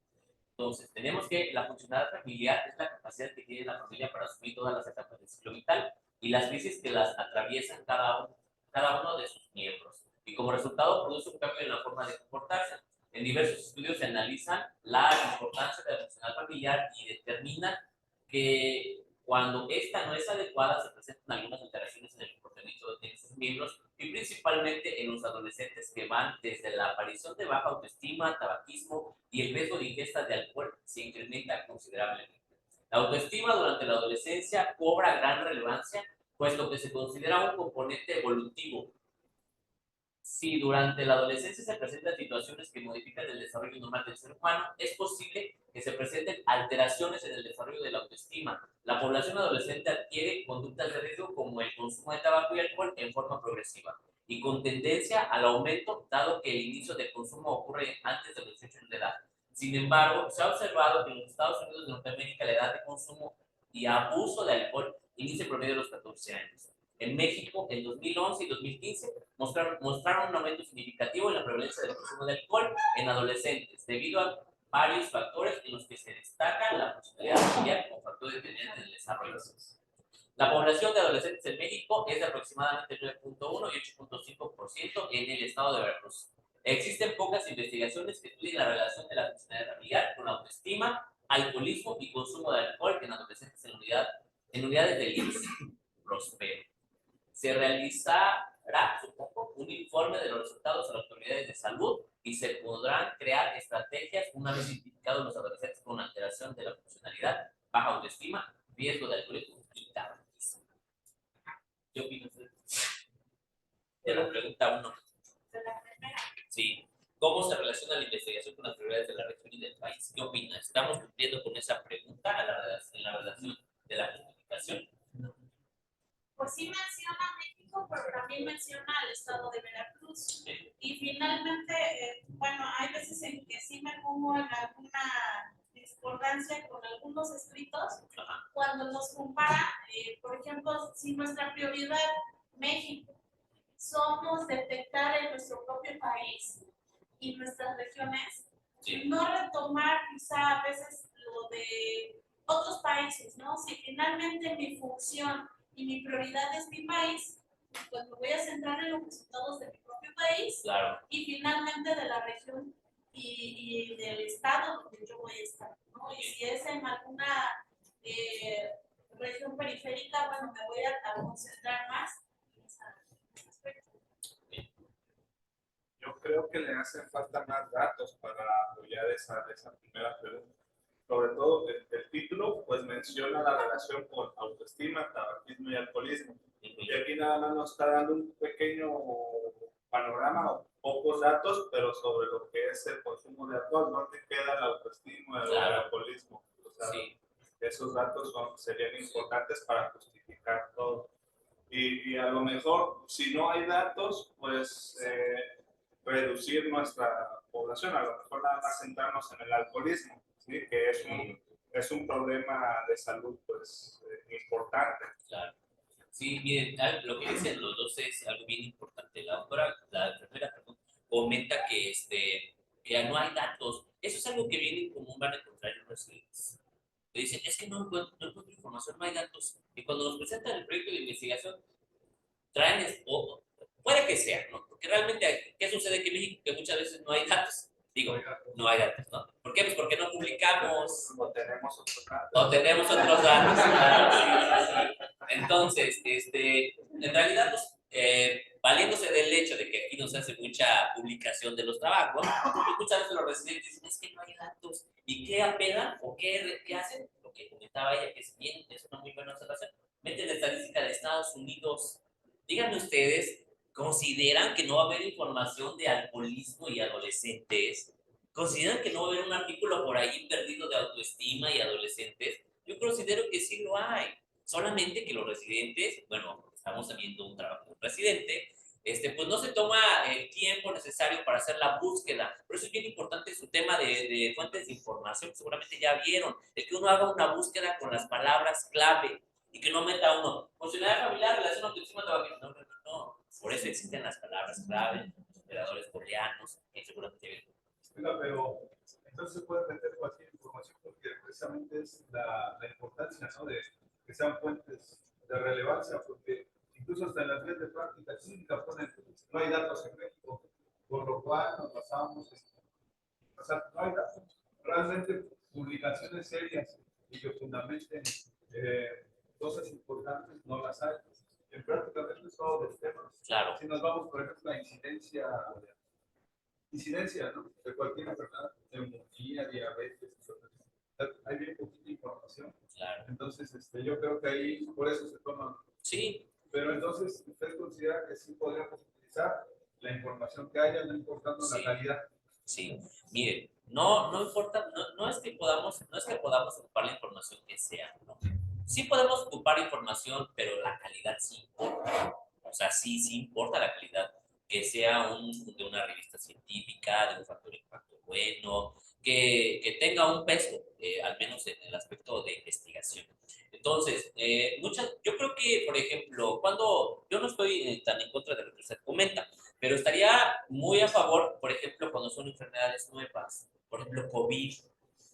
Entonces, tenemos que la funcionalidad familiar es la capacidad que tiene la familia para asumir todas las etapas del ciclo vital y las crisis que las atraviesan cada uno de sus miembros. Y como resultado produce un cambio en la forma de comportarse. En diversos estudios se analizan la importancia de la funcionalidad familiar y determinan que cuando esta no es adecuada se presentan algunas alteraciones en el comportamiento de sus miembros y principalmente en los adolescentes que van desde la aparición de baja autoestima, tabaquismo y el riesgo de ingesta de alcohol se incrementa considerablemente. La autoestima durante la adolescencia cobra gran relevancia, puesto que se considera un componente evolutivo. Si durante la adolescencia se presentan situaciones que modifican el desarrollo normal del ser humano, es posible que se presenten alteraciones en el desarrollo de la autoestima. La población adolescente adquiere conductas de riesgo como el consumo de tabaco y alcohol en forma progresiva y con tendencia al aumento, dado que el inicio del consumo ocurre antes de los 18 años de edad. Sin embargo, se ha observado que en los Estados Unidos de Norteamérica la edad de consumo y abuso de alcohol inicia en promedio de los 14 años. En México, en 2011 y 2015, mostraron un aumento significativo en la prevalencia del consumo de alcohol en adolescentes, debido a varios factores en los que se destaca la funcionalidad familiar como factor determinante en el desarrollo. La población de adolescentes en México es de aproximadamente 9.1 y 8.5% en el estado de Veracruz. Existen pocas investigaciones que estudien la relación de la funcionalidad familiar con la autoestima, alcoholismo y consumo de alcohol en adolescentes en unidades del IMSS. Prospero. Se realizará, supongo, un informe de los resultados a las autoridades de salud y se podrán crear estrategias una vez identificados los adolescentes con alteración de la funcionalidad, baja autoestima, riesgo de alcoholismo y tabaquismo. ¿Qué opina usted? De la pregunta 1. Sí. ¿Cómo se relaciona la investigación con las prioridades de la región y del país? ¿Qué opina? ¿Estamos cumpliendo con esa pregunta en la redacción de la justificación? también menciona el estado de Veracruz. Y finalmente, bueno, hay veces en que sí me pongo en alguna discordancia con algunos escritos cuando nos compara, por ejemplo, si nuestra prioridad, México, somos detectar en nuestro propio país y nuestras regiones, no retomar quizá a veces lo de otros países, ¿no? Si finalmente mi función y mi prioridad es mi país, pues me voy a centrar en los resultados de mi propio país y finalmente de la región y del estado donde yo voy a estar, ¿no? Y si es en alguna región periférica, bueno, me voy a concentrar más en ese aspecto. Yo creo que le hacen falta más datos para apoyar esa primera pregunta. Sobre todo el título pues menciona la relación con autoestima, tabaquismo y alcoholismo. Y aquí nada más nos está dando un pequeño panorama, pocos datos, pero sobre lo que es el consumo de alcohol, ¿dónde queda el autoestima y el alcoholismo? O sea, esos datos serían importantes para justificar todo. Y a lo mejor, si no hay datos, pues reducir nuestra población, a lo mejor nada más centrarnos en el alcoholismo, ¿sí? Que es un problema de salud pues importante. Claro. Sí, miren, lo que dicen los dos es algo bien importante. La doctora, la enfermera, perdón, comenta que, que no hay datos. Eso es algo que bien en común van a encontrar en los residentes. Le dicen, es que no encuentro información, no hay datos. Y cuando nos presentan el proyecto de investigación, traen, puede que sea, ¿no? Porque realmente, ¿qué sucede aquí en México? Que muchas veces no hay datos. Digo, no hay datos, ¿no? ¿Por qué? Pues porque no publicamos. O tenemos otros datos. O tenemos otros datos. Claro, sí. Entonces, en realidad, pues, valiéndose del hecho de que aquí no se hace mucha publicación de los trabajos, muchas veces los residentes dicen, es que no hay datos. ¿Y qué apelan o qué hacen? Lo que comentaba ella, que es una muy buena observación. Meten la estadística de Estados Unidos. Díganme ustedes, ¿consideran que no va a haber información de alcoholismo y adolescentes? ¿Consideran que no va a haber un artículo por ahí perdido de autoestima y adolescentes? Yo considero que sí lo hay. Solamente que los residentes, bueno, estamos viendo un trabajo de un residente, pues no se toma el tiempo necesario para hacer la búsqueda. Por eso es bien importante su tema de fuentes de información, que seguramente ya vieron, el que uno haga una búsqueda con las palabras clave y que no meta uno, funcionalidad familiar, relación autoestima, tabaquismo. No. Por eso existen las palabras clave, los operadores booleanos, que seguramente vieron. Pero entonces se puede meter cualquier información porque precisamente es la importancia, ¿no? De que sean fuentes de relevancia, porque incluso hasta en las vías de práctica clínica ponen, no hay datos en México, por lo cual nos basamos o sea, no hay datos. Realmente publicaciones serias y que fundamenten cosas importantes no las hay. En prácticamente todos los temas. Claro. Si nos vamos, por ejemplo, a la incidencia, ¿no? De cualquier enfermedad, neumonía, diabetes, hay bien poquita información. Claro. Entonces, yo creo que ahí, por eso se toma. Sí. Pero entonces, ¿usted considera que sí podríamos utilizar la información que haya, no importando la calidad? Sí, miren, no importa, no es que podamos ocupar la información que sea, ¿no? Sí podemos ocupar información, pero la calidad sí importa. O sea, sí importa la calidad. Que sea de una revista científica, de un factor de impacto bueno, que tenga un peso, al menos en el aspecto de investigación. Entonces, yo creo que, por ejemplo, yo no estoy tan en contra de lo que usted comenta, pero estaría muy a favor, por ejemplo, cuando son enfermedades nuevas, por ejemplo, COVID. Si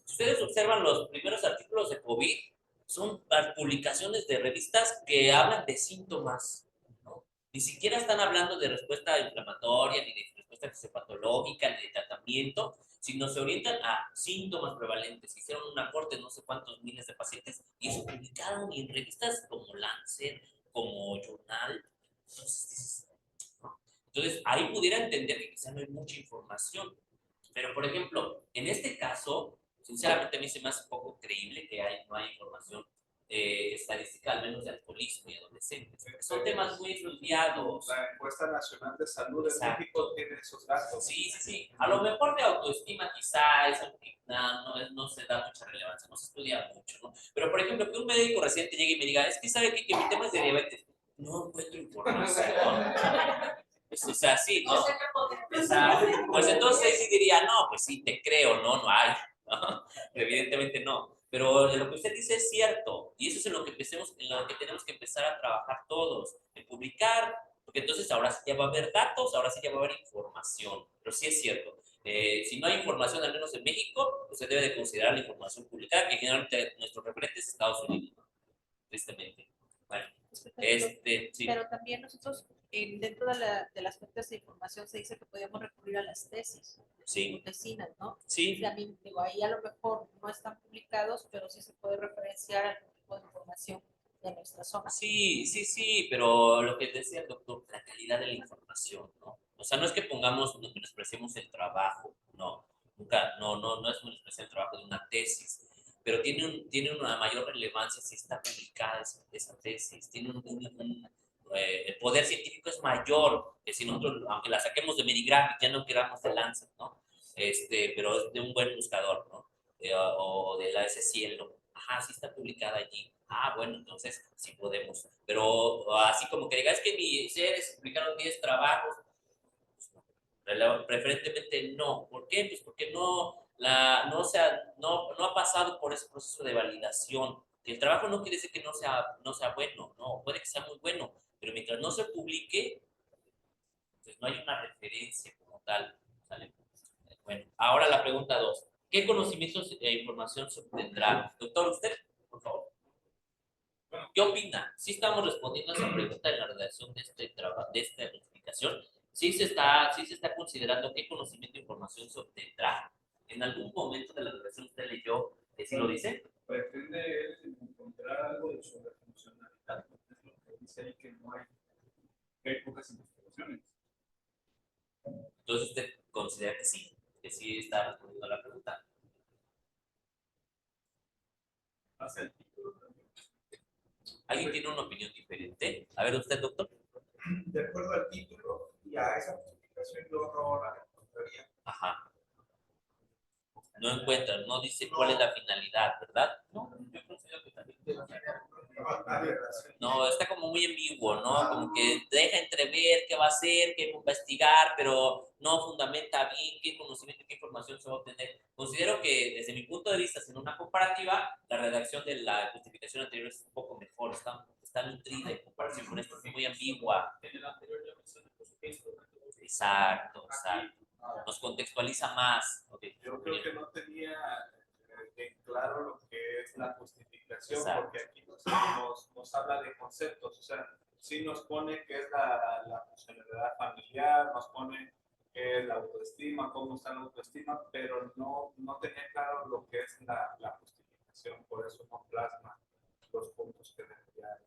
ustedes observan los primeros artículos de COVID, son publicaciones de revistas que hablan de síntomas, ¿no? Ni siquiera están hablando de respuesta inflamatoria, ni de respuesta fisiopatológica, ni de tratamiento, sino se orientan a síntomas prevalentes. Hicieron un aporte de no sé cuántos miles de pacientes y eso publicaron en revistas como Lancet, como Journal. Entonces, ahí pudiera entender que quizá no hay mucha información. Pero, por ejemplo, en este caso, sinceramente a mí se me hace un poco creíble que no hay información estadística, al menos de alcoholismo y adolescentes. Son temas muy estudiados. La encuesta nacional de salud de México tiene esos datos. Sí. A lo mejor de autoestima quizá es algo que no se da mucha relevancia, no se estudia mucho, ¿no? Pero, por ejemplo, que un médico reciente llegue y me diga, es que sabe que mi tema es de diabetes. no encuentro información. Pues, o sea, sí, ¿no? No sé qué poder. Exacto. Pues entonces sí diría, no, pues sí, te creo, no hay. ¿No? Evidentemente no. Pero lo que usted dice es cierto. Y eso es en lo que tenemos que empezar a trabajar todos. En publicar, porque entonces ahora sí ya va a haber datos, ahora sí ya va a haber información. Pero sí es cierto. Si no hay información, al menos en México, pues se debe de considerar la información publicada, que generalmente nuestro referente es Estados Unidos, ¿no? Tristemente. Bueno, sí. Pero también nosotros, dentro de las fuentes de información, se dice que podíamos recurrir a las tesis Sí. vecinas, ¿no? Sí. También, digo, ahí a lo mejor no están publicados, pero sí se puede referenciar algún tipo de información de nuestra zona. Sí, pero lo que decía el doctor, la calidad de la información, ¿no? O sea, no es que menospreciemos el trabajo, no, nunca, no es menospreciar el trabajo de una tesis, pero tiene una mayor relevancia si está publicada esa tesis, el poder científico es mayor que si nosotros, aunque la saquemos de Medigraphic, ya no queramos de Lancet, ¿no? Pero es de un buen buscador, ¿no? O de la Cielo. Ajá, sí está publicada allí. Ah, bueno, entonces sí podemos. Pero así como que digas, es que mi seres publicaron 10 trabajos. Preferentemente no. ¿Por qué? Pues porque no ha pasado por ese proceso de validación. Que el trabajo no quiere decir que no sea bueno, no, puede que sea muy bueno, pero mientras no se publique, pues no hay una referencia como tal. ¿Sale? Bueno, ahora la pregunta 2. ¿Qué conocimientos e información se obtendrá? Doctor, usted, por favor. ¿Qué opina? ¿Sí estamos respondiendo a esa pregunta en la redacción de esta notificación? Sí se está considerando qué conocimiento e información se obtendrá. ¿En algún momento de la redacción usted leyó que sí lo dice? Pretende él encontrar algo de sobrefuncionalidad, es lo que dice ahí que no hay, que hay pocas investigaciones. Entonces usted considera que sí está respondiendo a la pregunta. Hace el título también. ¿Alguien tiene una opinión diferente? A ver, usted, doctor. De acuerdo al título y a esa justificación, yo no la encontraría. Ajá. No encuentran, no dice cuál es la finalidad, ¿verdad? No, yo considero que también. No, está como muy ambiguo, ¿no? Como que deja entrever qué va a hacer, qué va a investigar, pero no fundamenta bien qué conocimiento, qué información se va a obtener. Considero que desde mi punto de vista, sin una comparativa, la redacción de la justificación anterior es un poco mejor, está nutrida en comparación con esto, es muy ambigua. Exacto. Nos contextualiza más. Okay. Yo creo que no tenía en claro lo que es la justificación, Exacto. porque aquí nos habla de conceptos, o sea, sí nos pone qué es la funcionalidad familiar, nos pone qué es la autoestima, cómo está la autoestima, pero no tenía claro lo que es la justificación, por eso no plasma los puntos que debería.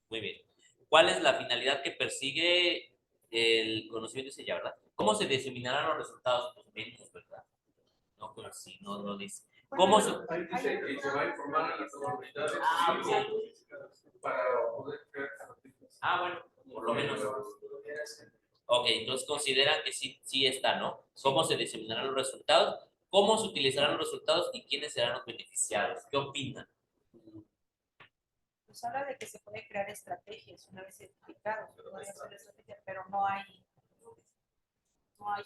Muy bien. ¿Cuál es la finalidad que persigue el conocimiento de ella, verdad? ¿Cómo se diseminarán los resultados? Pues mismos, ¿verdad? No, pero sí, no lo dice. ¿Cómo se...? Ahí dice que se va a informar a las autoridades para poder crear estrategias. Ah, bueno, por lo menos. Ok, entonces consideran que sí está, ¿no? ¿Cómo se diseminarán los resultados? ¿Cómo se utilizarán los resultados y quiénes serán los beneficiados? ¿Qué opinan? Pues habla de que se puede crear estrategias una vez identificados, podría ser estrategia, pero no hay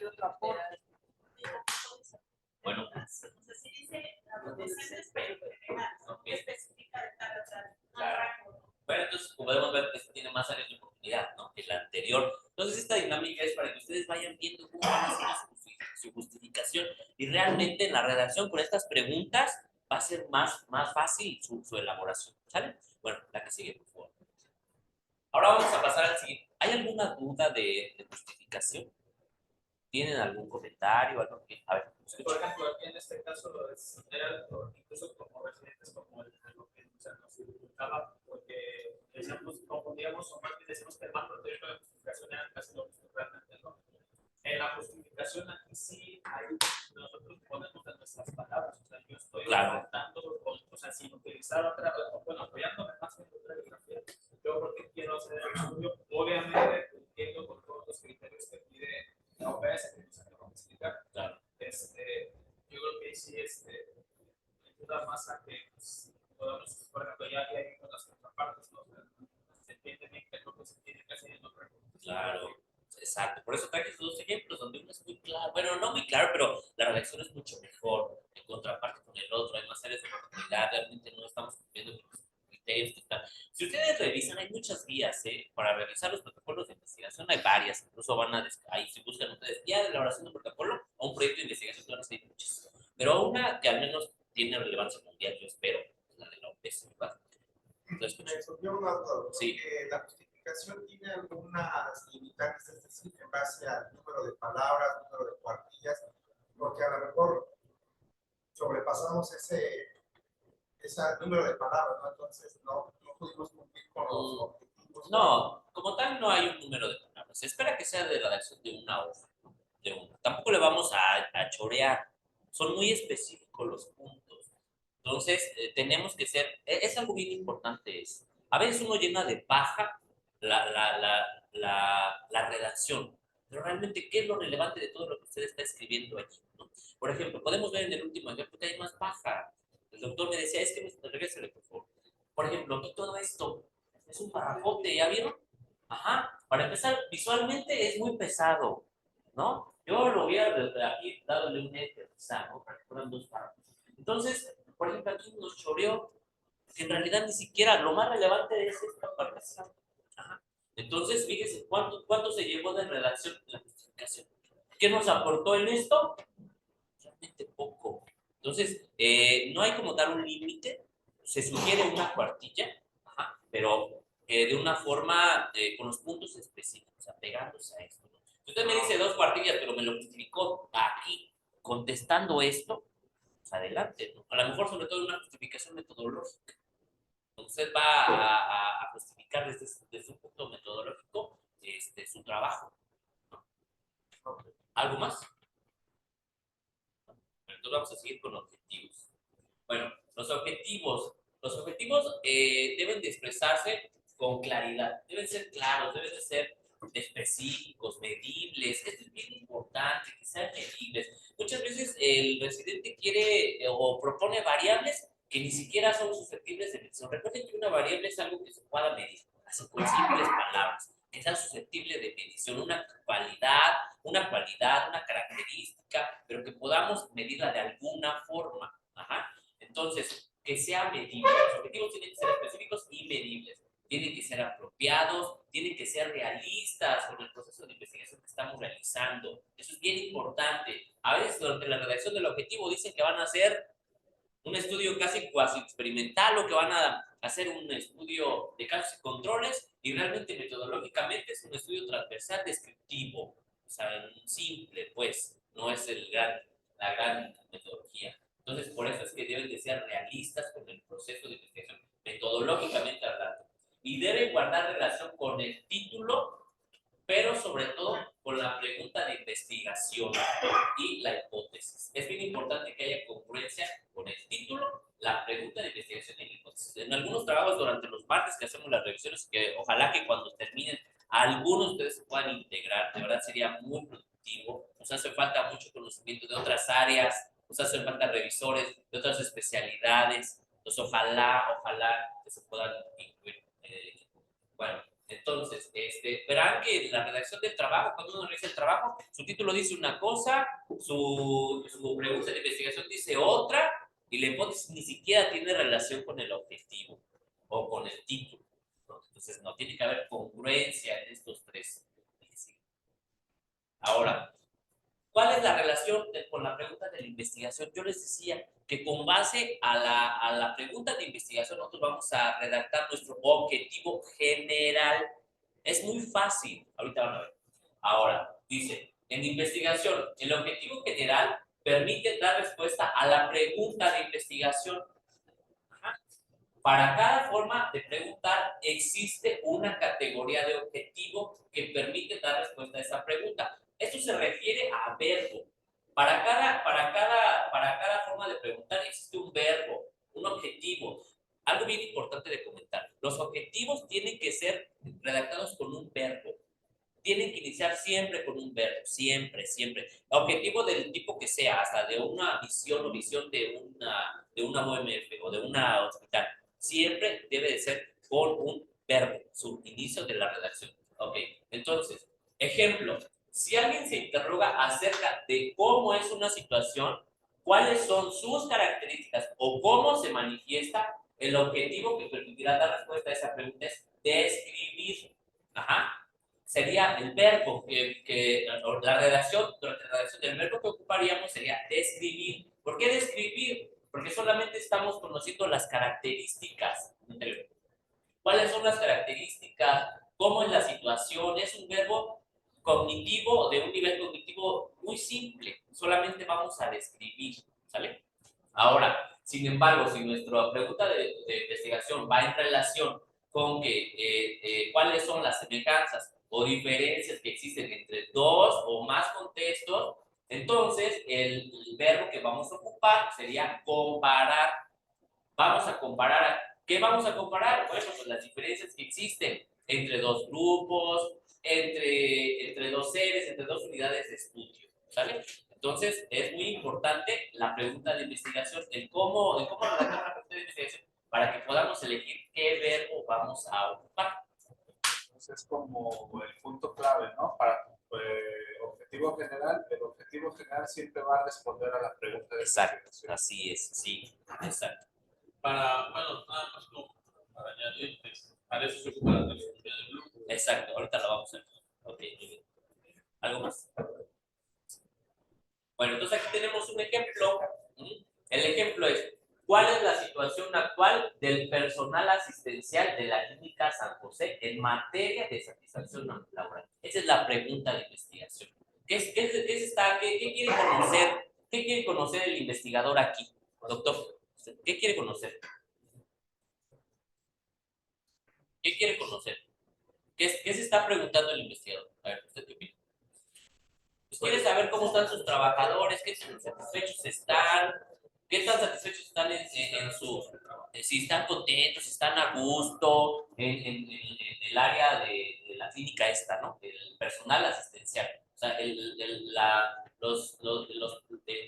otro aporte. Bueno. No sé si dice adolescentes, pero que especifica de tal. Claro. Bueno, entonces podemos ver que tiene más áreas de oportunidad, ¿no? Que la anterior. Entonces esta dinámica es para que ustedes vayan viendo cómo van haciendo su justificación y realmente en la redacción con estas preguntas va a ser más fácil su elaboración, ¿sale? Bueno, la que sigue, por favor. Ahora vamos a pasar al siguiente. ¿Hay alguna duda de justificación? ¿Tienen algún comentario? Algo que, a ver, por ejemplo, aquí en este caso lo de era incluso como residentes como lo que nos dificultaba, porque decíamos, confundíamos o más bien decimos que el macro teórico de justificación era casi lo mismo realmente, ¿no? En la justificación aquí sí hay, nosotros ponemos de nuestras palabras, o sea, yo estoy argumentando, o sea, sin utilizar otra, bueno, apoyándome más en otra bibliografía, yo porque quiero hacer el estudio, obviamente entiendo con todos los criterios que pide la OPS, que nos acabamos de explicar, claro. Yo creo que sí, ayuda más a que pues, podamos, por ejemplo, ya hay unas contrapartes, ¿no? Se entiende bien qué es lo que se quiere Claro, exacto. Por eso traje esos dos ejemplos, donde uno es muy claro, bueno, no muy claro, pero la redacción es mucho mejor en contraparte con el otro, hay más áreas de oportunidad, realmente no estamos cumpliendo con los criterios que están. Si ustedes revisan, hay muchas guías, para revisar los protocolos de investigación, hay varias, incluso van a, ahí si buscan ustedes, guía de elaboración de protocolo o un proyecto de investigación, van a salir muchas. Pero una que al menos tiene relevancia mundial, yo espero, es la de la OPS, ¿verdad? Entonces, Me surgió una duda, sí. la justificación tiene algunas limitantes, es decir, en base al número de palabras, número de cuartillas, porque a lo mejor sobrepasamos ese número de palabras, ¿no? Entonces no pudimos cumplir con los objetivos. No, como tal no hay un número de palabras. Se espera que sea de redacción de una hoja, ¿no? De una. Tampoco le vamos a chorear. Son muy específicos los puntos. Entonces, tenemos que ser, es algo bien importante eso. A veces uno llena de paja la redacción, pero realmente, ¿qué es lo relevante de todo lo que usted está escribiendo allí, ¿no? Por ejemplo, podemos ver en el último ejemplo que hay más paja. El doctor me decía, es que regrésale, por favor. Por ejemplo, aquí todo esto es un parrafote, ¿ya vieron? Ajá. Para empezar, visualmente es muy pesado, ¿no? Yo lo voy a aquí dándole un enter, quizá, ¿no? Para que fueran dos párrafos. Entonces, por ejemplo, aquí nos choreó, que en realidad ni siquiera lo más relevante es esta parte. Ajá. Entonces, fíjense, ¿cuánto se llevó de redacción la justificación? ¿Qué nos aportó en esto? Realmente poco. Entonces, no hay como dar un límite, se sugiere una cuartilla, ajá, pero de una forma con los puntos específicos, apegándose a esto, ¿no? Si usted me dice 2 cuartillas, pero me lo justificó aquí, contestando esto, pues adelante, ¿no? A lo mejor sobre todo una justificación metodológica. Usted va a justificar desde un punto metodológico su trabajo, ¿no? ¿Algo más? Entonces vamos a seguir con objetivos. Bueno, los objetivos deben de expresarse con claridad, deben ser claros, deben de ser específicos, medibles. Esto es bien importante, que sean medibles. Muchas veces el residente quiere o propone variables que ni siquiera son susceptibles de medición. Recuerden que una variable es algo que se pueda medir, así con simples palabras, que sea susceptible de medición, una cualidad, una característica, pero que podamos medirla de alguna forma. Ajá. Entonces, que sea medible. Los objetivos tienen que ser específicos y medibles. Tienen que ser apropiados, tienen que ser realistas con el proceso de investigación que estamos realizando. Eso es bien importante. A veces durante la redacción del objetivo dicen que van a hacer un estudio casi cuasi experimental o que van a hacer un estudio de casos y controles y realmente metodológicamente es un estudio transversal descriptivo. O sea, simple, pues, no es la gran metodología. Entonces, por eso es que deben de ser realistas con el proceso de investigación, metodológicamente hablando. Y deben guardar relación con el título, pero sobre todo con la pregunta de investigación y la hipótesis. Es bien importante que haya congruencia con el título, la pregunta de investigación y la hipótesis. En algunos trabajos durante los martes que hacemos las revisiones, que ojalá que cuando terminen, algunos de ustedes se puedan integrar, de verdad sería muy productivo. Nos hace falta mucho conocimiento de otras áreas, nos hacen falta revisores de otras especialidades, entonces ojalá que se puedan incluir. Bueno, entonces, verán que la redacción del trabajo, cuando uno realiza el trabajo, su título dice una cosa, su pregunta de investigación dice otra, y la hipótesis ni siquiera tiene relación con el objetivo o con el título, ¿no? Entonces, no tiene que haber congruencia en estos tres. Ahora, ¿cuál es la relación con la pregunta de la investigación? Yo les decía que con base a la pregunta de investigación nosotros vamos a redactar nuestro objetivo general. Es muy fácil. Ahorita van a ver. Ahora, dice, en investigación, el objetivo general permite dar respuesta a la pregunta de investigación. Ajá. Para cada forma de preguntar existe una categoría de objetivo que permite dar respuesta a esa pregunta. Esto se refiere a verbo. Para cada forma de preguntar existe un verbo, un objetivo. Algo bien importante de comentar. Los objetivos tienen que ser redactados con un verbo. Tienen que iniciar siempre con un verbo, siempre. Objetivo del tipo que sea, hasta de una visión o visión de una OMF o de una hospital. Siempre debe de ser con un verbo, su inicio de la redacción. Ok, entonces, Ejemplo, si alguien se interroga acerca de cómo es una situación, cuáles son sus características o cómo se manifiesta, el objetivo que permitirá dar respuesta a esa pregunta es describir. Ajá. Sería el verbo durante la redacción del verbo que ocuparíamos sería describir. ¿Por qué describir? Porque solamente estamos conociendo las características. ¿Cuáles son las características? ¿Cómo es la situación? Es un verbo cognitivo, de un nivel cognitivo muy simple. Solamente vamos a describir, ¿sale? Ahora, sin embargo, si nuestra pregunta de investigación va en relación con cuáles son las semejanzas o diferencias que existen entre dos o más contextos, entonces el verbo que vamos a ocupar sería comparar. Vamos a comparar. ¿Qué vamos a comparar? Bueno, pues las diferencias que existen entre dos grupos, entre dos seres, entre dos unidades de estudio, ¿sale? Entonces, es muy importante la pregunta de investigación, el cómo redactar una pregunta de investigación para que podamos elegir qué verbo vamos a ocupar. Entonces, es como el punto clave, ¿no? Para objetivo general, el objetivo general siempre va a responder a la pregunta de investigación. Así es, sí, exacto. Bueno, nada más como para añadir, para eso se ocupa la terminología del grupo. Exacto, ahorita lo vamos a ver. Ok, muy bien. ¿Algo más? Bueno, entonces aquí tenemos un ejemplo. El ejemplo es, ¿cuál es la situación actual del personal asistencial de la Clínica San José en materia de satisfacción laboral? Esa es la pregunta de investigación. ¿Qué quiere conocer? ¿Qué quiere conocer el investigador aquí, doctor? ¿Qué quiere conocer? ¿Qué quiere conocer? ¿Qué se está preguntando el investigador? A ver, ¿usted qué opina? Pues quiere saber cómo están sus trabajadores, qué tan satisfechos están, si están contentos, si están a gusto en el área de la clínica esta, ¿no? El personal asistencial. O sea,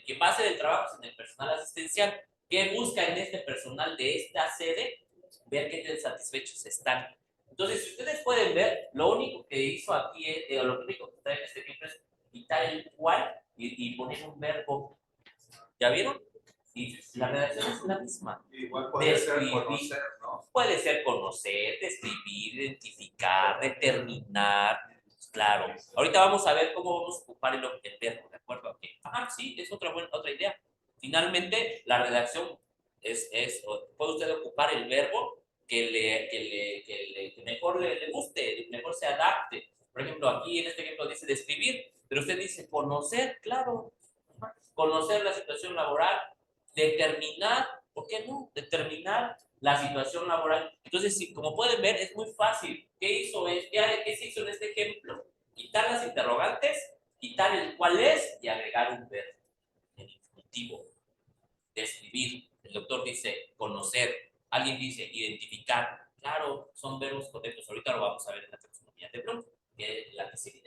quien va a hacer el trabajo en el personal asistencial, ¿qué busca en este personal de esta sede? Ver qué tan satisfechos están. Entonces, si ustedes pueden ver, lo único que hizo aquí, lo único que está en este ejemplo es quitar el cual y poner un verbo. ¿Ya vieron? Y la redacción es la misma. Igual puede ser conocer, ¿no? Puede ser conocer, describir, identificar, determinar. Claro. Ahorita vamos a ver cómo vamos a ocupar el verbo, ¿de acuerdo? Okay. Sí, es otra idea. Finalmente, la redacción puede usted ocupar el verbo que mejor le guste, mejor se adapte. Por ejemplo, aquí en este ejemplo dice describir, pero usted dice conocer, claro. Conocer la situación laboral, determinar, ¿por qué no? Determinar la situación laboral. Entonces, como pueden ver, es muy fácil. ¿Qué se hizo en este ejemplo? Quitar las interrogantes, quitar el cuál es y agregar un verbo. El infinitivo. Describir. El doctor dice conocer. Alguien dice identificar. Claro, son verbos correctos. Ahorita lo vamos a ver en la taxonomía de Bloom, que es la que sigue.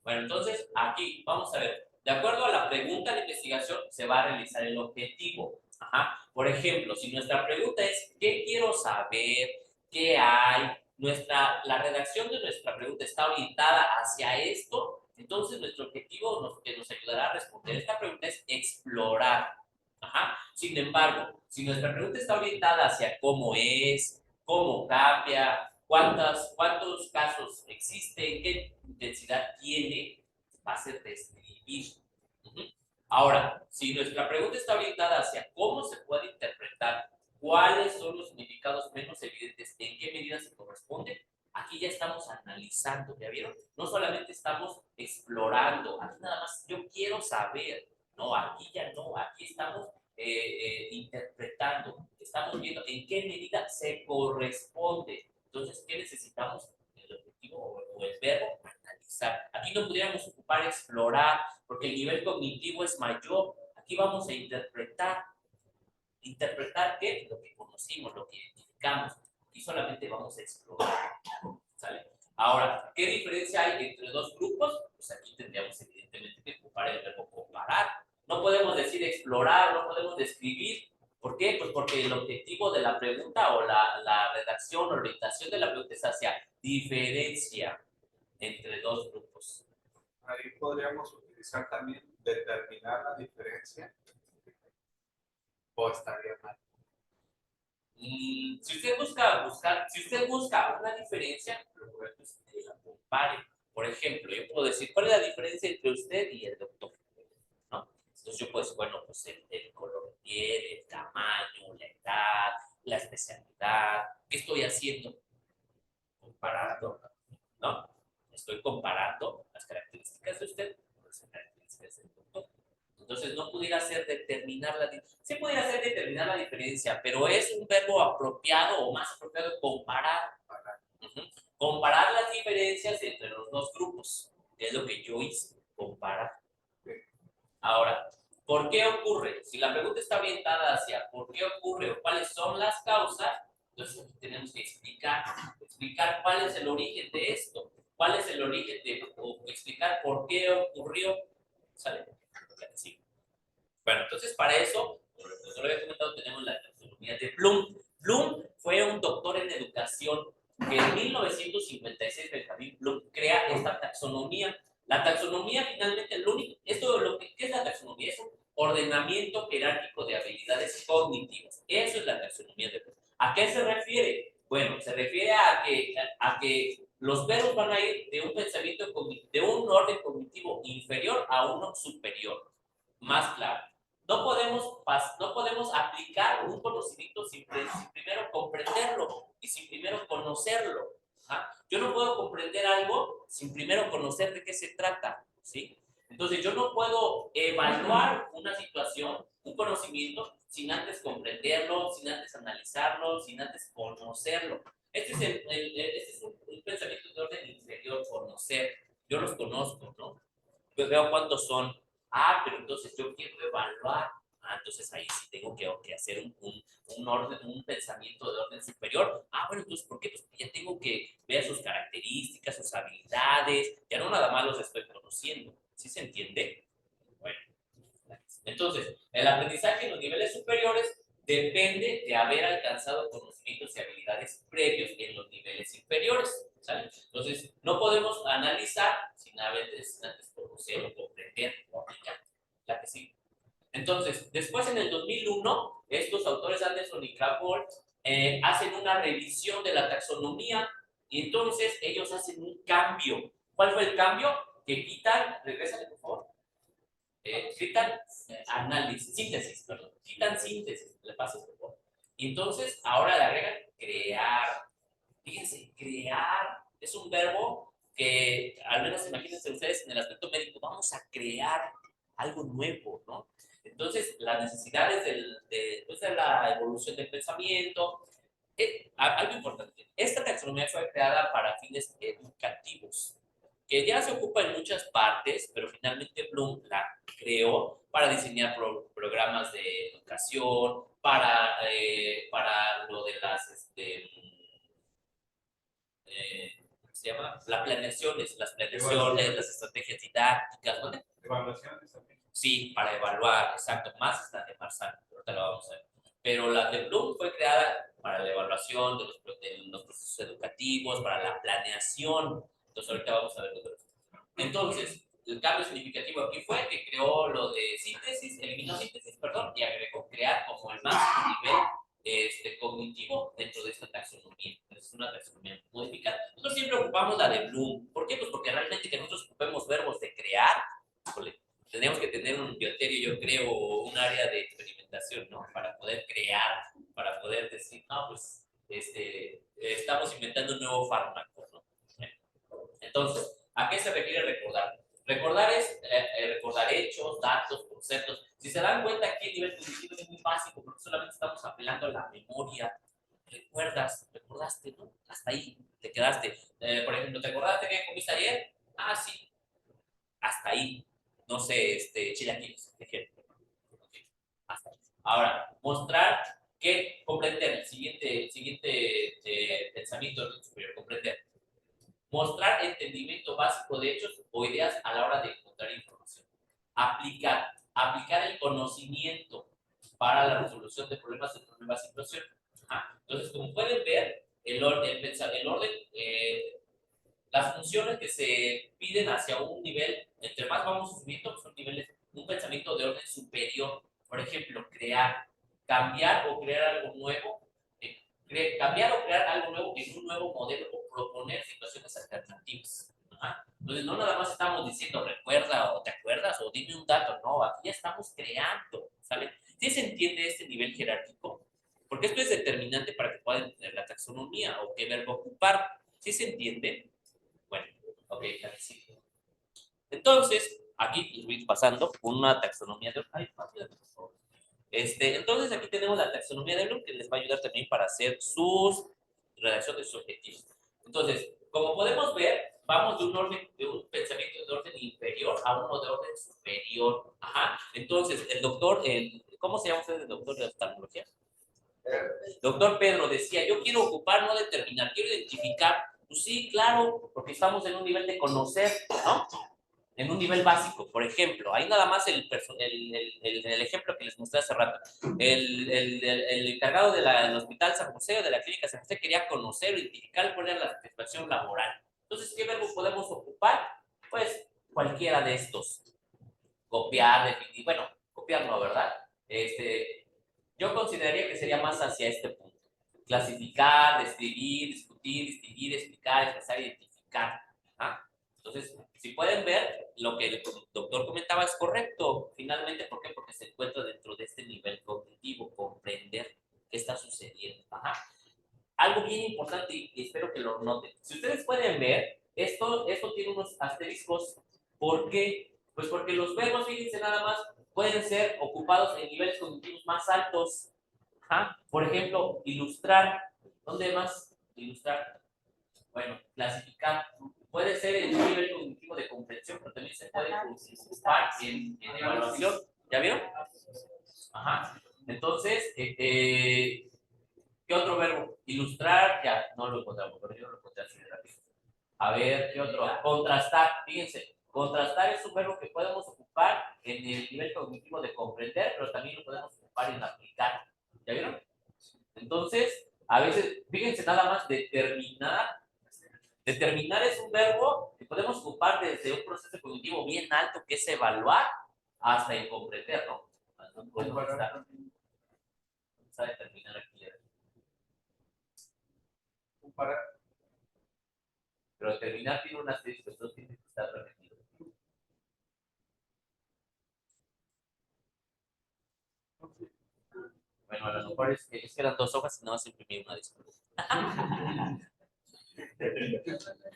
Bueno, entonces aquí vamos a ver. De acuerdo a la pregunta de investigación, se va a realizar el objetivo. Por ejemplo, si nuestra pregunta es ¿qué quiero saber? ¿Qué hay? La redacción de nuestra pregunta está orientada hacia esto. Entonces, nuestro objetivo que nos ayudará a responder esta pregunta es explorar. Sin embargo, si nuestra pregunta está orientada hacia cómo es, cómo cambia, cuántos casos existen, qué intensidad tiene, va a ser describir. Ahora, si nuestra pregunta está orientada hacia cómo se puede interpretar, cuáles son los significados menos evidentes, en qué medida se corresponde, aquí ya estamos analizando, ¿ya vieron? No solamente estamos explorando, aquí nada más yo quiero saber, no, aquí ya no, aquí estamos interpretando, estamos viendo en qué medida se corresponde. Entonces, ¿qué necesitamos? El objetivo o el verbo, analizar. Aquí no pudiéramos ocupar explorar, porque el nivel cognitivo es mayor. Aquí vamos a interpretar. ¿Interpretar qué? Lo que conocimos, lo que identificamos. Aquí solamente vamos a explorar. ¿Sale? Ahora, ¿qué diferencia hay entre dos grupos? Pues aquí tendríamos evidentemente que ocupar el verbo comparar. No podemos decir explorar, no podemos describir. ¿Por qué? Pues porque el objetivo de la pregunta o la redacción o orientación de la pregunta es hacia diferencia entre dos grupos. Ahí podríamos utilizar también determinar la diferencia. ¿O estaría mal? Si usted busca una diferencia, lo correcto es que la compare. Por ejemplo, yo puedo decir, ¿cuál es la diferencia entre usted y el doctor? ¿No? Entonces yo pues, bueno, pues el color de piel, el tamaño, la edad, la especialidad. ¿Qué estoy haciendo? Comparando, ¿no? Estoy comparando las características de usted con las características del doctor. Entonces no pudiera ser determinar sí pudiera ser determinar la diferencia, pero es un verbo apropiado o más apropiado comparar. Comparar las diferencias entre los dos grupos, que es lo que yo hice, comparar. Ahora, ¿por qué ocurre? Si la pregunta está orientada hacia ¿por qué ocurre o cuáles son las causas? Entonces tenemos que explicar cuál es el origen de esto, cuál es el origen o explicar por qué ocurrió. ¿Sale? Sí. Bueno, entonces para eso, como el profesor había comentado, tenemos la taxonomía de Bloom. Bloom fue un doctor en educación que en 1956 Benjamin Bloom crea esta taxonomía. La taxonomía finalmente, ¿qué es la taxonomía? Es un ordenamiento jerárquico de habilidades cognitivas. Eso es la taxonomía de Bloom. ¿A qué se refiere? Bueno, se refiere a que los verbos van a ir de un pensamiento de un orden cognitivo inferior a uno superior. Más claro. No podemos aplicar un conocimiento sin primero comprenderlo y sin primero conocerlo. ¿Ah? Yo no puedo comprender algo sin primero conocer de qué se trata, ¿sí? Entonces, yo no puedo evaluar una situación, un conocimiento, sin antes comprenderlo, sin antes analizarlo, sin antes conocerlo. Este es un pensamiento de orden inferior, conocer. Yo los conozco, ¿no? Yo veo cuántos son. Pero entonces yo quiero evaluar. Entonces ahí sí tengo que hacer un pensamiento de orden superior. Bueno, entonces, ¿por qué? Pues ya tengo que ver sus características, sus habilidades. Ya no nada más los estoy conociendo. ¿Sí se entiende? Bueno. Entonces, el aprendizaje en los niveles superiores depende de haber alcanzado conocimientos y habilidades previos en los niveles inferiores. ¿Sale? Entonces, no podemos analizar sin antes conocer o comprender o aplicar. La que sí. Entonces, después en el 2001, estos autores Anderson y Kraft hacen una revisión de la taxonomía y entonces ellos hacen un cambio. ¿Cuál fue el cambio? Que quitan, regrésale por favor, quitan síntesis, le paso por favor. Y entonces ahora le agregan crear. Fíjense, crear es un verbo que, al menos imagínense ustedes en el aspecto médico, vamos a crear algo nuevo, ¿no? Entonces, las necesidades de la evolución del pensamiento, algo importante, esta taxonomía fue creada para fines educativos, que ya se ocupa en muchas partes, pero finalmente Bloom la creó para diseñar programas de educación, para lo de las, ¿cómo se llama? Las planeaciones, las estrategias didácticas, ¿no? Evaluaciones también. Sí, para evaluar, exacto, más hasta de Marzano, ahorita lo vamos a ver. Pero la de Bloom fue creada para la evaluación de los procesos educativos, para la planeación. Entonces ahorita vamos a ver todo eso. Entonces, el cambio significativo aquí fue que creó lo de eliminó síntesis, perdón, y agregó crear como el máximo nivel cognitivo dentro de esta taxonomía. Es una taxonomía modificada. Nosotros siempre ocupamos la de Bloom. ¿Por qué? Pues porque realmente que nosotros ocupemos verbos de crear, tenemos que tener un bioterio, yo creo, un área de experimentación, ¿no? Para poder crear, para poder decir, no, pues, estamos inventando un nuevo fármaco, ¿no? Entonces, ¿a qué se refiere recordar? Recordar es recordar hechos, datos, conceptos. Si se dan cuenta, aquí el nivel cognitivo es muy básico, porque solamente estamos apelando a la memoria. Recordaste, ¿no? Hasta ahí te quedaste. Por ejemplo, ¿te acordaste que comiste ayer? Sí. Hasta ahí. No sé, chilaquiles, por ejemplo. Okay. Hasta ahí. Ahora, mostrar que comprender, el siguiente pensamiento superior, comprender. Mostrar entendimiento básico de hechos o ideas a la hora de encontrar información. Aplicar el conocimiento para la resolución de problemas en una nueva situación. Entonces, como pueden ver, el orden, las funciones que se piden hacia un nivel, entre más vamos subiendo, son niveles, un pensamiento de orden superior. Por ejemplo, cambiar o crear algo nuevo, cambiar o crear algo nuevo en un nuevo modelo o proponer situaciones alternativas. Ajá. Entonces, no nada más estamos diciendo recuerda o te acuerdas o dime un dato, no, aquí ya estamos creando, ¿sale? ¿Sí se entiende este nivel jerárquico? Porque esto es determinante para que puedan entender la taxonomía o qué verbo ocupar. ¿Sí se entiende? Bueno, ok, aquí sí. Entonces, aquí les voy pasando una taxonomía de... Ay, ayúdame, por favor. Entonces, aquí tenemos la taxonomía de Bloom que les va a ayudar también para hacer sus redacciones de sus objetivos. Entonces, como podemos ver, vamos de un pensamiento de orden inferior a uno de orden superior. Ajá. Entonces, el doctor, ¿cómo se llama usted el doctor de oftalmología? Doctor Pedro decía, yo quiero ocupar, no determinar, quiero identificar. Pues sí, claro, porque estamos en un nivel de conocer, ¿no? En un nivel básico, por ejemplo. Ahí nada más el ejemplo que les mostré hace rato. El encargado del Hospital San José o de la Clínica San José quería conocer, identificar cuál era la satisfacción laboral. Entonces, ¿qué verbo podemos ocupar? Pues cualquiera de estos. Copiar, definir, bueno, copiar no, ¿verdad? Yo consideraría que sería más hacia este punto. Clasificar, describir, discutir, distinguir, explicar, expresar, identificar. ¿Ah? Entonces, si pueden ver, lo que el doctor comentaba es correcto. Finalmente, ¿por qué? Porque se encuentra dentro de este nivel cognitivo, comprender qué está sucediendo. Ajá. Algo bien importante y espero que lo noten. Si ustedes pueden ver, esto tiene unos asteriscos. ¿Por qué? Pues porque los verbos, fíjense nada más, pueden ser ocupados en niveles cognitivos más altos. Ajá. Por ejemplo, ilustrar. ¿Dónde más? Ilustrar. Bueno, clasificar. Puede ser en un nivel cognitivo de comprensión, pero también se puede ocupar en evaluación. ¿Ya vieron? Ajá. Entonces, ¿qué otro verbo? Ilustrar, ya, no lo encontramos, pero yo no lo encontré así de rápido. A ver, ¿qué otro? Contrastar, fíjense. Contrastar es un verbo que podemos ocupar en el nivel cognitivo de comprender, pero también lo podemos ocupar en aplicar. ¿Ya vieron? Entonces, a veces, fíjense nada más, determinar. Determinar es un verbo que podemos ocupar desde un proceso cognitivo bien alto, que es evaluar, hasta el comprender, ¿no? Vamos a determinar aquí. Comparar. Pero determinar tiene un asterisco, entonces tiene que estar repetido. Bueno, a lo mejor es que eran 2 hojas y no vas a imprimir una, disculpa.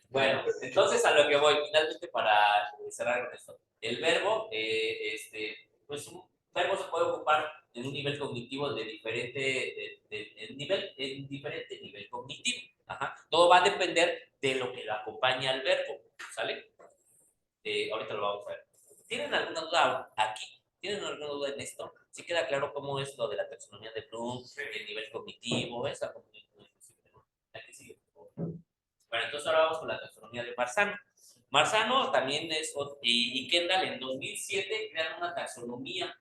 Bueno, entonces a lo que voy, finalmente para cerrar con esto. El verbo, pues un verbo se puede ocupar en un nivel cognitivo de diferente, en diferente nivel cognitivo. Ajá. Todo va a depender de lo que lo acompaña al verbo, ¿sale? Ahorita lo vamos a ver. ¿Tienen alguna duda aquí? ¿Tienen alguna duda en esto? ¿Sí queda claro cómo es lo de la taxonomía de Bloom, el nivel cognitivo? Esa aquí sigue. Bueno, entonces ahora vamos con la taxonomía de Marzano. Marzano también y Kendall en 2007 crearon una taxonomía.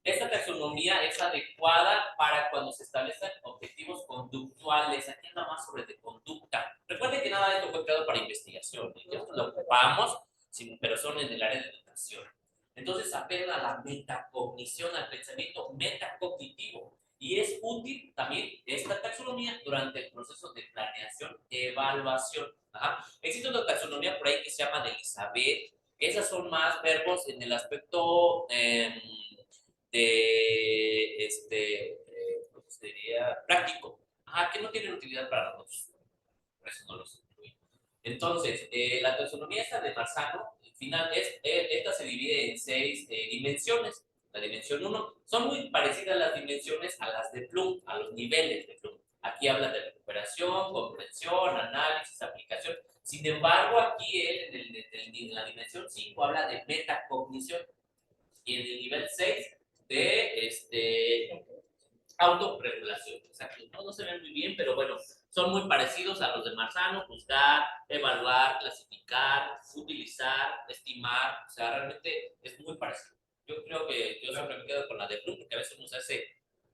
Esta taxonomía es adecuada para cuando se establecen objetivos conductuales. Aquí anda más sobre de conducta. Recuerden que nada de esto fue creado para investigación. Esto lo ocupamos, pero son en el área de educación. Entonces apela a la metacognición, al pensamiento metacognitivo. Y es útil también esta taxonomía durante el proceso de planeación y evaluación. Ajá. Existe una taxonomía por ahí que se llama de Elizabeth. Esas son más verbos en el aspecto ¿cómo se diría? Práctico. Ajá, que no tienen utilidad para nosotros. Por eso no los incluí. Entonces, la taxonomía esta de Marzano, al final, esta se divide en 6 dimensiones. La dimensión 1 son muy parecidas las dimensiones a las de Bloom, a los niveles de Bloom. Aquí habla de recuperación, comprensión, análisis, aplicación. Sin embargo, aquí en la dimensión 5 habla de metacognición. Y en el nivel 6 de autorregulación. Exacto. No se ven muy bien, pero bueno, son muy parecidos a los de Marzano: buscar, evaluar, clasificar, utilizar, estimar. O sea, realmente es muy parecido. Yo creo que yo siempre me quedo con la de Bloom, porque a veces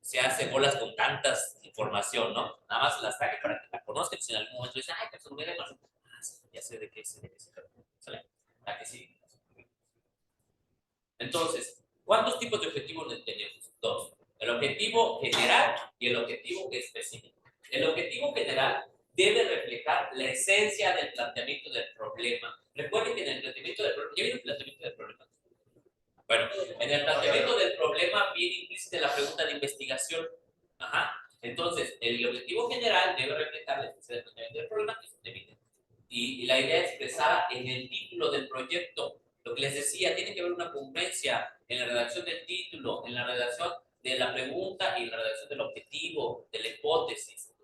se hace bolas con tantas información, ¿no? Nada más las traje para que la por más que en algún momento dicen, ay, taxonomía de margen, sí, ya sé de qué se trata, ¿sale? ¿A que sí? Entonces, ¿cuántos tipos de objetivos tenemos? Dos. El objetivo general y el objetivo específico. El objetivo general debe reflejar la esencia del planteamiento del problema. Recuerden que en el planteamiento del problema, ¿ya vieron el planteamiento del problema? Bueno, en el planteamiento del problema viene implícita la pregunta de investigación. Ajá. Entonces, el objetivo general debe reflejar la esencia del planteamiento del problema, que es evidente. Y la idea expresada en el título del proyecto. Lo que les decía, tiene que haber una congruencia en la redacción del título, en la redacción de la pregunta y en la redacción del objetivo, de la hipótesis.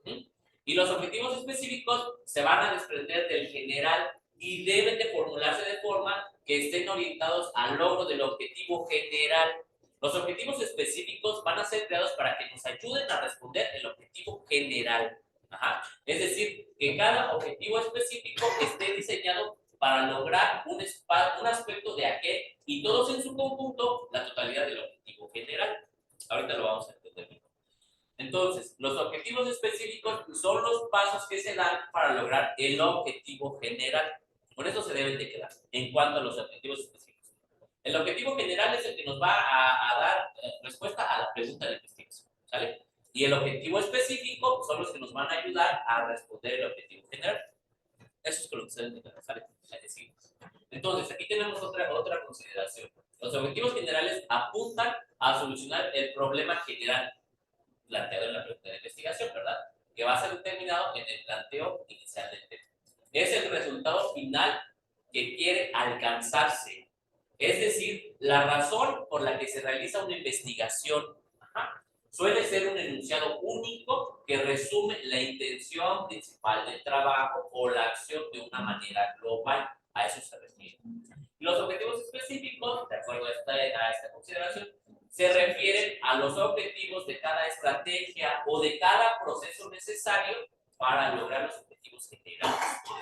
Y los objetivos específicos se van a desprender del general y deben de formularse de forma que estén orientados al logro del objetivo general. Los objetivos específicos van a ser creados para que nos ayuden a responder el objetivo general. Ajá. Es decir, que cada objetivo específico esté diseñado para lograr un aspecto de aquel y todos en su conjunto la totalidad del objetivo general. Ahorita lo vamos a entender mejor. Entonces, los objetivos específicos son los pasos que se dan para lograr el objetivo general. Con eso se deben de quedar en cuanto a los objetivos específicos. El objetivo general es el que nos va a dar respuesta a la pregunta de investigación, ¿sale? Y el objetivo específico son los que nos van a ayudar a responder el objetivo general. Eso es con lo que se deben de quedar, ¿sale? Entonces, aquí tenemos otra consideración. Los objetivos generales apuntan a solucionar el problema general planteado en la pregunta de investigación, ¿verdad? Que va a ser determinado en el planteo inicial del tema. Es el resultado final que quiere alcanzarse. Es decir, la razón por la que se realiza una investigación. Ajá. Suele ser un enunciado único que resume la intención principal del trabajo o la acción de una manera global. A eso se refiere. Los objetivos específicos, de acuerdo a esta consideración, se refieren a los objetivos de cada estrategia o de cada proceso necesario para lograr los objetivos generales.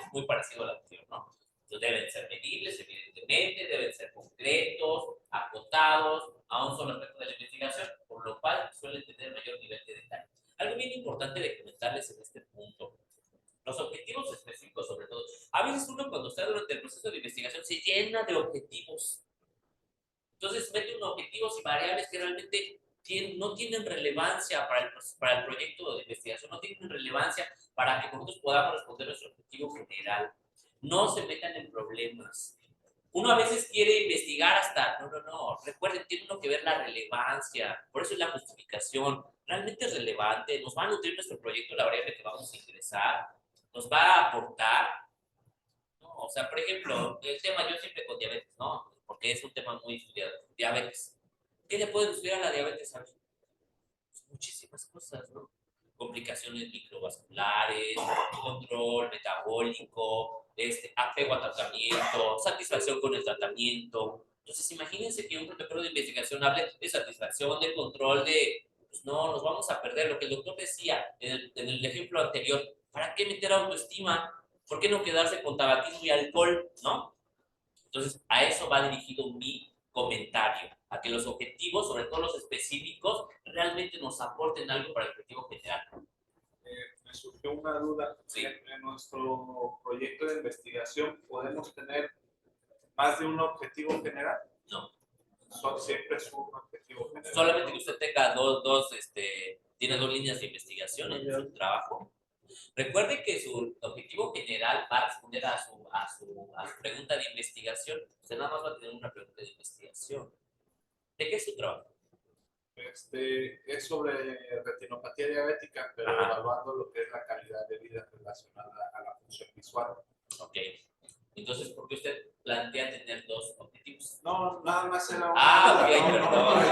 Es muy parecido a la anterior, ¿no? Entonces deben ser medibles, evidentemente, deben ser concretos, acotados a un solo aspecto de la investigación, por lo cual suelen tener mayor nivel de detalle. Algo bien importante de comentarles en este punto. Los objetivos específicos, sobre todo. A veces uno cuando está durante el proceso de investigación se llena de objetivos. Entonces mete unos objetivos y variables que realmente no tienen relevancia para el proyecto de investigación, no tienen relevancia para que nosotros podamos responder nuestro objetivo general. No se metan en problemas. Uno a veces quiere investigar hasta, no, recuerden, tiene uno que ver la relevancia, por eso es la justificación. Realmente es relevante, nos va a nutrir nuestro proyecto, la variable que vamos a ingresar, nos va a aportar, ¿no? O sea, por ejemplo, el tema yo siempre con diabetes, ¿no? Porque es un tema muy estudiado, diabetes. ¿Qué le pueden estudiar a la diabetes? Muchísimas cosas, ¿no? Complicaciones microvasculares, control metabólico, apego a tratamiento, satisfacción con el tratamiento. Entonces, imagínense que un protocolo de investigación hable de satisfacción, de control, pues no, nos vamos a perder. Lo que el doctor decía en el ejemplo anterior, ¿para qué meter autoestima? ¿Por qué no quedarse con tabaquismo y alcohol? ¿No? Entonces, a eso va dirigido mi comentario, a que los objetivos, sobre todo los específicos, realmente nos aporten algo para el objetivo general. Me surgió una duda. Sí. En nuestro proyecto de investigación, ¿podemos tener más de un objetivo general? No. Siempre es un objetivo general. Solamente que usted tenga tiene dos líneas de investigación en su trabajo. Recuerde que su objetivo general va a responder a su pregunta de investigación. Usted nada más va a tener una pregunta de investigación. ¿De qué es su trabajo? Es sobre retinopatía diabética, pero evaluando lo que es la calidad de vida relacionada a la función visual. Ok. Entonces, ¿por qué usted plantea tener dos objetivos? No, nada más era un... Ok, perdón.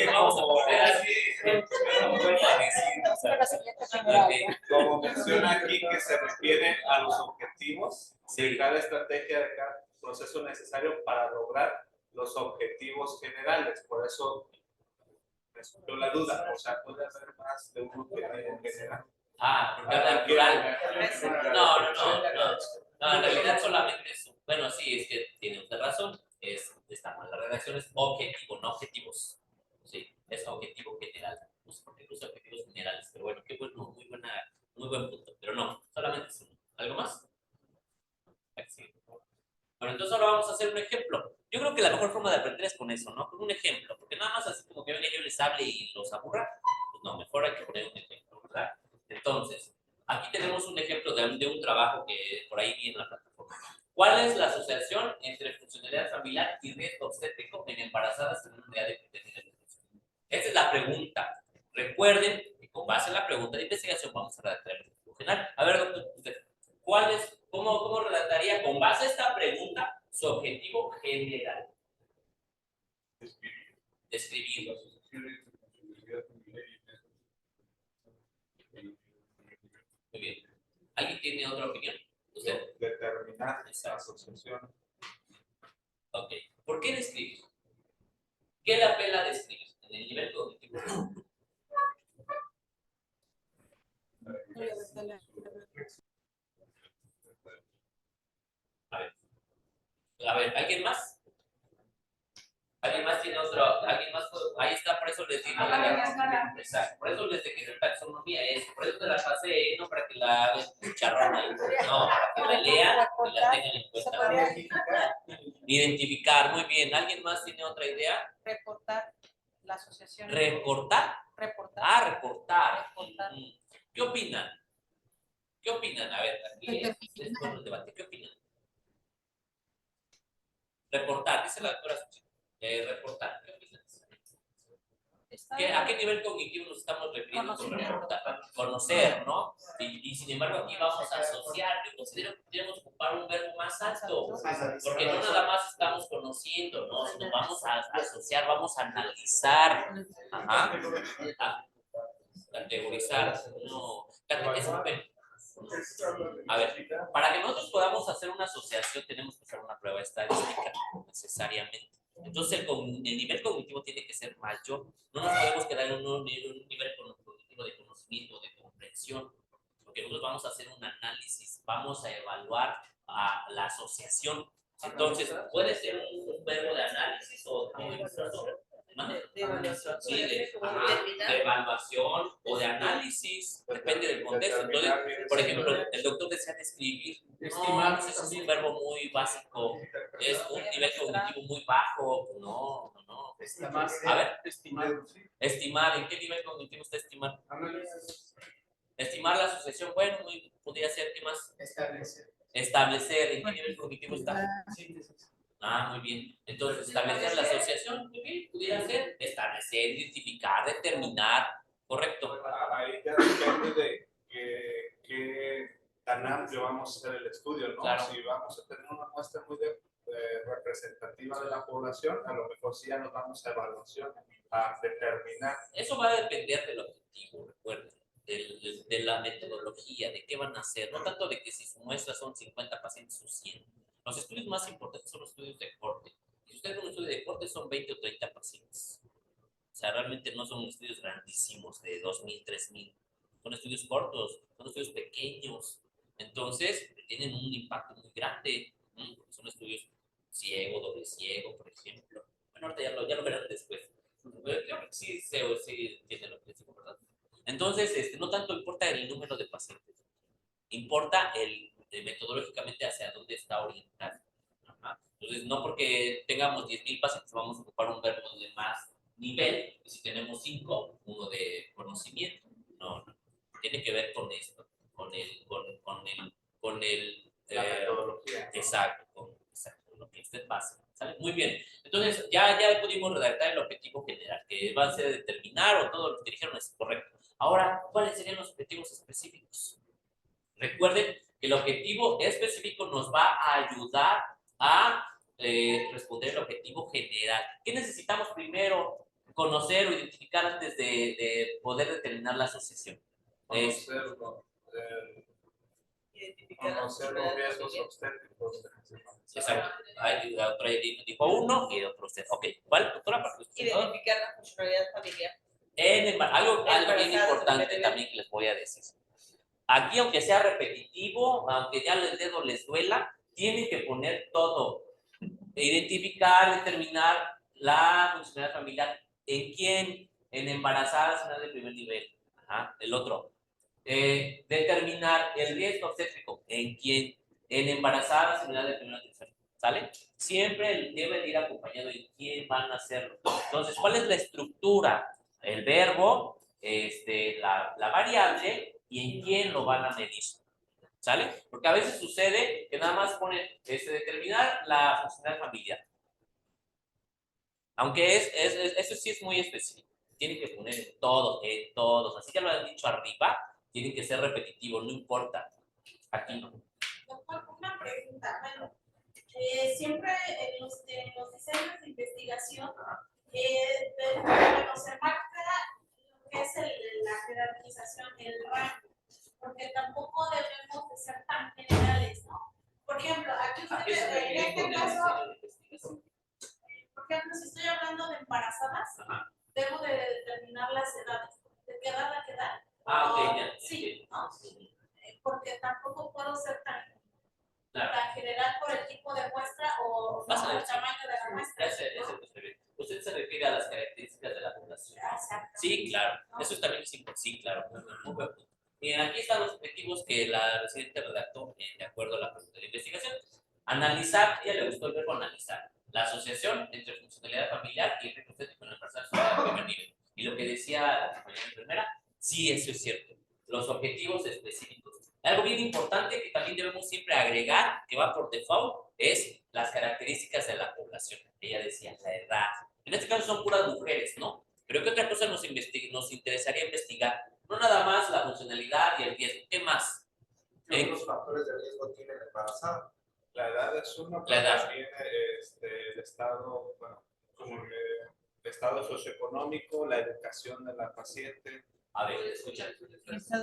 Vamos a poner así. Como menciona aquí que se refiere a los objetivos de cada estrategia, de cada proceso necesario para lograr los objetivos generales. Por eso me surgió la duda. O sea, puede haber más de un objetivo general. Porque habla en plural. No, en realidad solamente es, bueno, sí, es que tiene usted razón, está mal la redacción, es objetivo, no objetivos. Sí, Es objetivo general. No sé por qué puse objetivos generales, pero bueno, qué bueno, muy buen punto. Pero no, solamente es uno. ¿Algo más? Sí. Bueno, entonces ahora vamos a hacer un ejemplo. Yo creo que la mejor forma de aprender es con eso, ¿no? Con un ejemplo. Porque nada más así como que venga yo les hable y los aburra. Pues no, mejor hay que poner un ejemplo, ¿verdad? Entonces, aquí tenemos un ejemplo de un trabajo que por ahí vi en la plataforma. ¿Cuál es la asociación entre funcionalidad familiar y riesgo obstétrico en embarazadas en una unidad de contenido? Esa es la pregunta. Recuerden que con base en la pregunta de investigación vamos a redactar el objetivo general. A ver, doctor, usted, ¿cómo redactaría con base a esta pregunta su objetivo general? Describirlo. Muy bien. ¿Alguien tiene otra opinión? ¿Usted? Determinar esa asociación. Ok. ¿Por qué describir? ¿Qué le apela a describir? En el nivel cognitivo. A ver, ¿alguien más? ¿Alguien más tiene otro? ¿Alguien más? Ahí está, por eso les digo. Exacto, por eso les dije que la taxonomía es, por eso te la pasé, no para que la hagan charrón ahí, no, para que la lean y la tengan en cuenta. Identificar, muy bien. ¿Alguien más tiene otra idea? Reportar la asociación. ¿Reportar? Reportar. Ah, reportar. Reportar. ¿Qué opinan? ¿Qué opinan? A ver, aquí es bueno el debate. ¿Qué opinan? Reportar, dice la doctora Suchi. Reportar, ¿qué opinan? ¿A qué nivel cognitivo nos estamos refiriendo con reportar? Conocer, ¿no? Y sin embargo aquí vamos a asociar. Yo considero que tenemos que ocupar un verbo más alto, porque no nada más estamos conociendo, ¿no? Sino vamos a asociar, vamos a analizar, categorizar, no, a ver, para que nosotros podamos hacer una asociación tenemos que hacer una prueba estadística, necesariamente. Entonces el nivel cognitivo tiene que ser mayor. No nos podemos quedar en un nivel cognitivo de conocimiento, de comprensión, porque nosotros vamos a hacer un análisis, vamos a evaluar a la asociación. Entonces, puede ser un verbo de análisis o de evaluación. Sí, de evaluación o de análisis, depende del contexto. Entonces, por ejemplo, el doctor decía describir. No, ese es un verbo muy básico, es un nivel cognitivo muy bajo. No. A ver, estimar, ¿en qué nivel cognitivo está estimar? Estimar la asociación, bueno, podría ser, ¿qué más? Establecer, ¿en qué nivel cognitivo está? Ah, muy bien. Entonces, establecer la asociación, muy bien, pudiera ser establecer, identificar, determinar, correcto. Ahí ya depende de qué tan amplio vamos a hacer el estudio, ¿no? Claro. Si vamos a tener una muestra muy representativa de la población, a lo mejor sí ya nos vamos a evaluación, a determinar. Eso va a depender del objetivo, recuerden, de la metodología, de qué van a hacer, no tanto de que si su muestra son 50 pacientes o 100. Los estudios más importantes son los estudios de corte. Si ustedes ven un estudio de corte son 20 o 30 pacientes. O sea, realmente no son estudios grandísimos de 2.000, 3.000. Son estudios cortos, son estudios pequeños. Entonces, tienen un impacto muy grande. Son estudios ciego, doble ciego, por ejemplo. Bueno, ahorita ya lo verán después. Creo que sí entienden lo que les digo, ¿verdad? Entonces, no tanto importa el número de pacientes, importa metodológicamente hacia dónde está orientado. Ajá. Entonces, no porque tengamos 10.000 pacientes vamos a ocupar un verbo de más nivel, y si tenemos 5, uno de conocimiento. No. Tiene que ver con esto, con la metodología. Exacto, con lo que usted pasa. ¿Sale? Muy bien. Entonces, ya pudimos redactar el objetivo general, que va a ser determinar o todo lo que dijeron es correcto. Ahora, ¿cuáles serían los objetivos específicos? Recuerden que el objetivo específico nos va a ayudar a responder el objetivo general. ¿Qué necesitamos primero conocer o identificar antes de poder determinar la asociación? Conocer los riesgos obstétricos. Exacto. Otro dijo uno y otro usted. Ok, ¿cuál, doctora? Identificar la funcionalidad familiar. Algo bien importante también que les voy a decir. Aquí, aunque sea repetitivo, aunque ya el dedo les duela, tienen que poner todo. Identificar, determinar la funcionalidad familiar. ¿En quién? en embarazadas seminal de primer nivel. Ajá, el otro. Determinar el riesgo obstétrico en quién, en embarazadas seminal de primer nivel. ¿Sale? Siempre debe de ir acompañado en quién van a hacerlo. Entonces, ¿cuál es la estructura? El verbo, la variable y en quién lo van a medir. ¿Sale? Porque a veces sucede que nada más ponen determinar la funcionalidad familiar. Aunque eso sí es muy específico. Tienen que poner en todos. Así ya lo han dicho arriba, tienen que ser repetitivos, no importa. Aquí no. Doctor, una pregunta. Bueno, siempre en los diseños de investigación, bueno, se marca lo que es la jerarquización, el rango, porque tampoco debemos de ser tan generales, ¿no? Por ejemplo, aquí ustedes, en este caso, por ejemplo, si estoy hablando de embarazadas, debo de determinar las edades. ¿De qué edad a qué edad? Ok, ya. Sí, ¿no? Porque tampoco puedo ser tan general por el tipo de muestra o no, el tamaño de la muestra. Usted se refiere a las características de la población. Sí, claro. Eso también es importante. Sí, claro. Bien, aquí están los objetivos que la residente redactó de acuerdo a la pregunta de investigación. Analizar, ya le gustó el verbo analizar, la asociación entre funcionalidad familiar y el riesgo obstétrico en el personal de primer nivel. Y lo que decía la compañera enfermera, sí, eso es cierto. Los objetivos específicos. Algo bien importante que también debemos siempre agregar, que va por default, es las características de la población. Ella decía, la edad. En este caso son puras mujeres, ¿no? Pero ¿qué otra cosa nos interesaría investigar? No nada más la funcionalidad y el riesgo. ¿Qué más? ¿Qué otros factores de riesgo tiene la embarazada? La edad es uno, La edad. También el estado, bueno, como el estado socioeconómico, la educación de la paciente. A ver, escucha.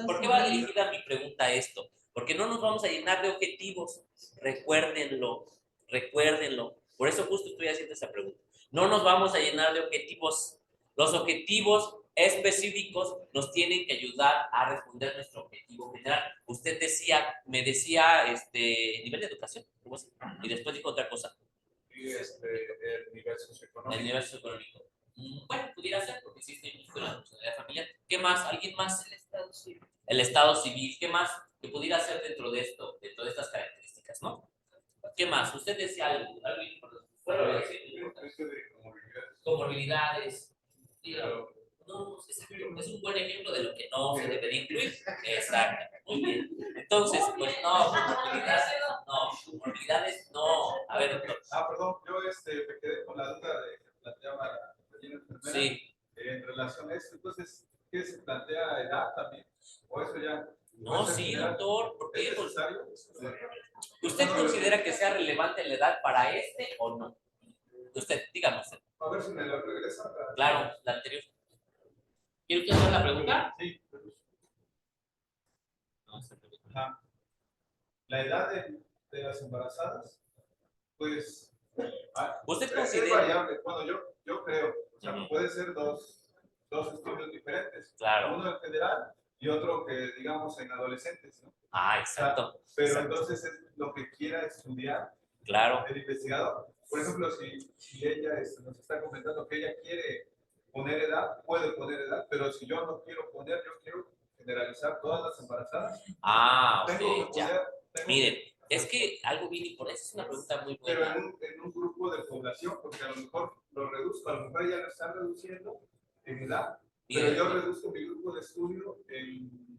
¿Por qué va dirigida mi pregunta a esto? Porque no nos vamos a llenar de objetivos. Recuérdenlo. Por eso justo estoy haciendo esa pregunta. No nos vamos a llenar de objetivos. Los objetivos específicos nos tienen que ayudar a responder nuestro objetivo general. Usted me decía, nivel de educación, ¿cómo es? Y después dijo otra cosa. Y el nivel socioeconómico. El nivel socioeconómico. Bueno, pudiera ser, porque existe incluso la funcionalidad familiar. ¿Qué más? ¿Alguien más? El estado civil. El estado civil. ¿Qué más? Que pudiera ser dentro de esto, dentro de estas características, ¿no? ¿Qué más? Usted decía algo bueno, comorbilidades. No, es un buen ejemplo de lo que no se debe de incluir. Exacto. Muy bien. Entonces, pues no, comorbilidades no. A ver, doctor. Perdón, yo me quedé con la duda de que planteaba la enfermera. Sí. En relación a esto, entonces, ¿qué se plantea edad también? ¿O eso ya? No, sí, doctor. ¿Por qué? ¿Es necesario? ¿Usted considera que sea relevante la edad para o no? Usted, díganos. A ver si me lo regresa. Claro, la anterior. ¿Quiere usted hacer la pregunta? Sí. La edad de las embarazadas, pues, ¿usted considera? Es variable. Bueno, yo creo, o sea, puede ser dos estudios diferentes. Claro. Uno en general y otro que, digamos, en adolescentes, ¿no? Exacto. O sea, pero exacto. entonces es lo que quiera estudiar el investigador. Por ejemplo, si ella nos está comentando que ella quiere poner edad, puede poner edad, pero si yo no quiero poner, yo quiero generalizar todas las embarazadas. Ok, ya. Miren, es que algo bien importante, es una pregunta muy buena. Pero en un grupo de población, porque a lo mejor lo reduzco, a lo mejor ya lo están reduciendo en edad, pero yo reduzco mi grupo de estudio en,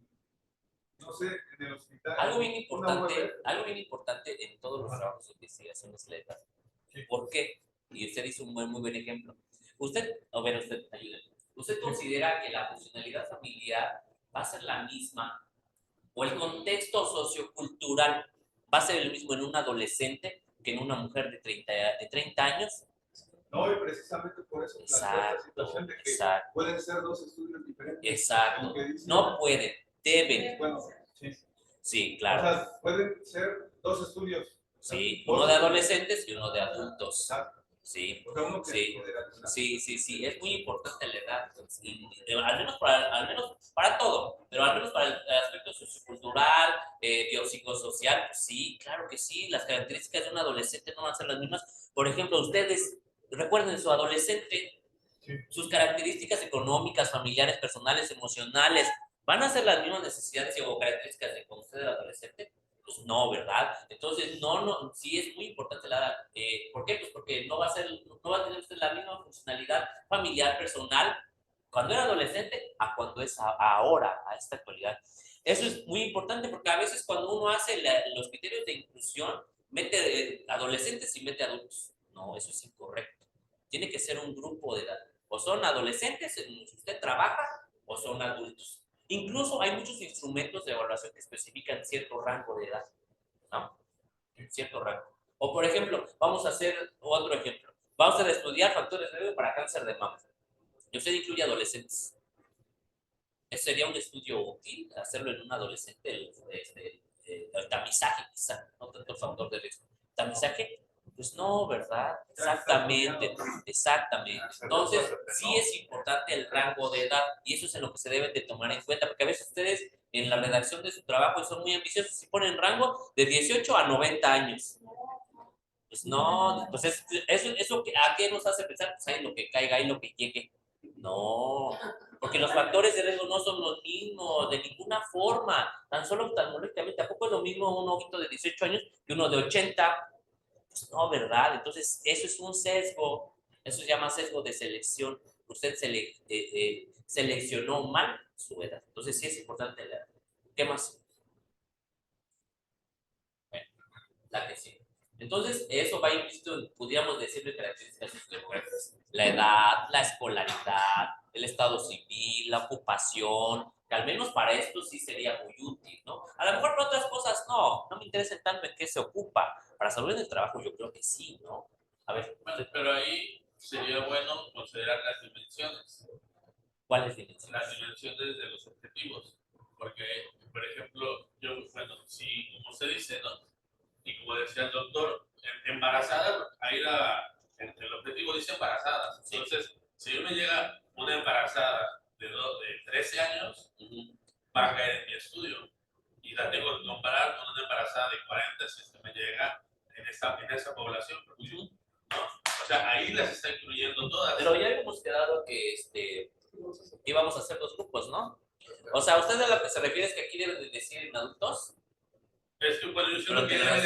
no sé, en el hospital. Algo bien importante en todos los trabajos de investigación es la edad. ¿Por qué? Y usted hizo un muy buen ejemplo. Ayúdenme. ¿Usted considera que la funcionalidad familiar va a ser la misma o el contexto sociocultural va a ser el mismo en un adolescente que en una mujer de 30 años? No, y precisamente por eso esta situación de que pueden ser dos estudios diferentes. Exacto. No pueden, deben. Bueno, sí, claro. O sea, pueden ser dos estudios. Sí, uno de adolescentes y uno de adultos. Exacto. Sí, sí, es muy importante la edad, al menos para todo, pero al menos para el aspecto sociocultural, biopsicosocial, pues sí, claro que sí, las características de un adolescente no van a ser las mismas. Por ejemplo, ustedes recuerden su adolescente, Sus características económicas, familiares, personales, emocionales, ¿van a ser las mismas necesidades o características de cuando usted era adolescente? Pues no, ¿verdad? Entonces, sí es muy importante la edad. ¿Por qué? Pues porque no va a tener usted la misma funcionalidad familiar, personal, cuando era adolescente a cuando es ahora, a esta actualidad. Eso es muy importante porque a veces cuando uno hace los criterios de inclusión, mete adolescentes y mete adultos. No, eso es incorrecto. Tiene que ser un grupo de edad. O son adolescentes en los que usted trabaja o son adultos. Incluso hay muchos instrumentos de evaluación que especifican cierto rango de edad, ¿no? Cierto rango. O por ejemplo, vamos a hacer otro ejemplo. Vamos a estudiar factores de riesgo para cáncer de mama. Y usted incluye adolescentes. ¿Eso sería un estudio útil hacerlo en un adolescente? El tamizaje, quizá, no tanto el factor de riesgo. ¿Tamizaje? Pues no, ¿verdad? Exactamente, exactamente. Entonces, sí es importante el rango de edad y eso es en lo que se deben de tomar en cuenta, porque a veces ustedes en la redacción de su trabajo son muy ambiciosos y ponen rango de 18 a 90 años. Pues no, pues eso ¿a qué nos hace pensar? Pues ahí lo que caiga, ahí lo que llegue. No, porque los factores de riesgo no son los mismos de ninguna forma, tan solo oftalmológicamente. Tampoco es lo mismo un ojito de 18 años que uno de 80. Pues no, ¿verdad? Entonces, eso es un sesgo, eso se llama sesgo de selección. Usted seleccionó mal su edad. Entonces, sí es importante la edad. ¿Qué más? Bueno, la que sí. Entonces, eso va implícito en, pudiéramos decirle, características sociodemográficas. La edad, la escolaridad, el estado civil, la ocupación, que al menos para esto sí sería muy útil, ¿no? A lo mejor para otras cosas no me interesa tanto en qué se ocupa. Para salud en el trabajo yo creo que sí, ¿no? A ver. Bueno, pero ahí sería bueno considerar las dimensiones. ¿Cuáles dimensiones? Las dimensiones de los objetivos. Porque, por ejemplo, bueno, si, como usted dice, ¿no? Y como decía el doctor, embarazada, ahí el objetivo dice embarazadas. Entonces, si me llega una embarazada de 13 años, va a caer en mi estudio. Y la tengo que comparar con una embarazada de 40 si es que me llega en esa población. ¿No? O sea, ahí las está incluyendo todas. Pero ya habíamos quedado que íbamos a hacer dos grupos, ¿no? O sea, ¿usted a lo que se refiere es que aquí deben de decir en adultos? Es que bueno, yo creo que debe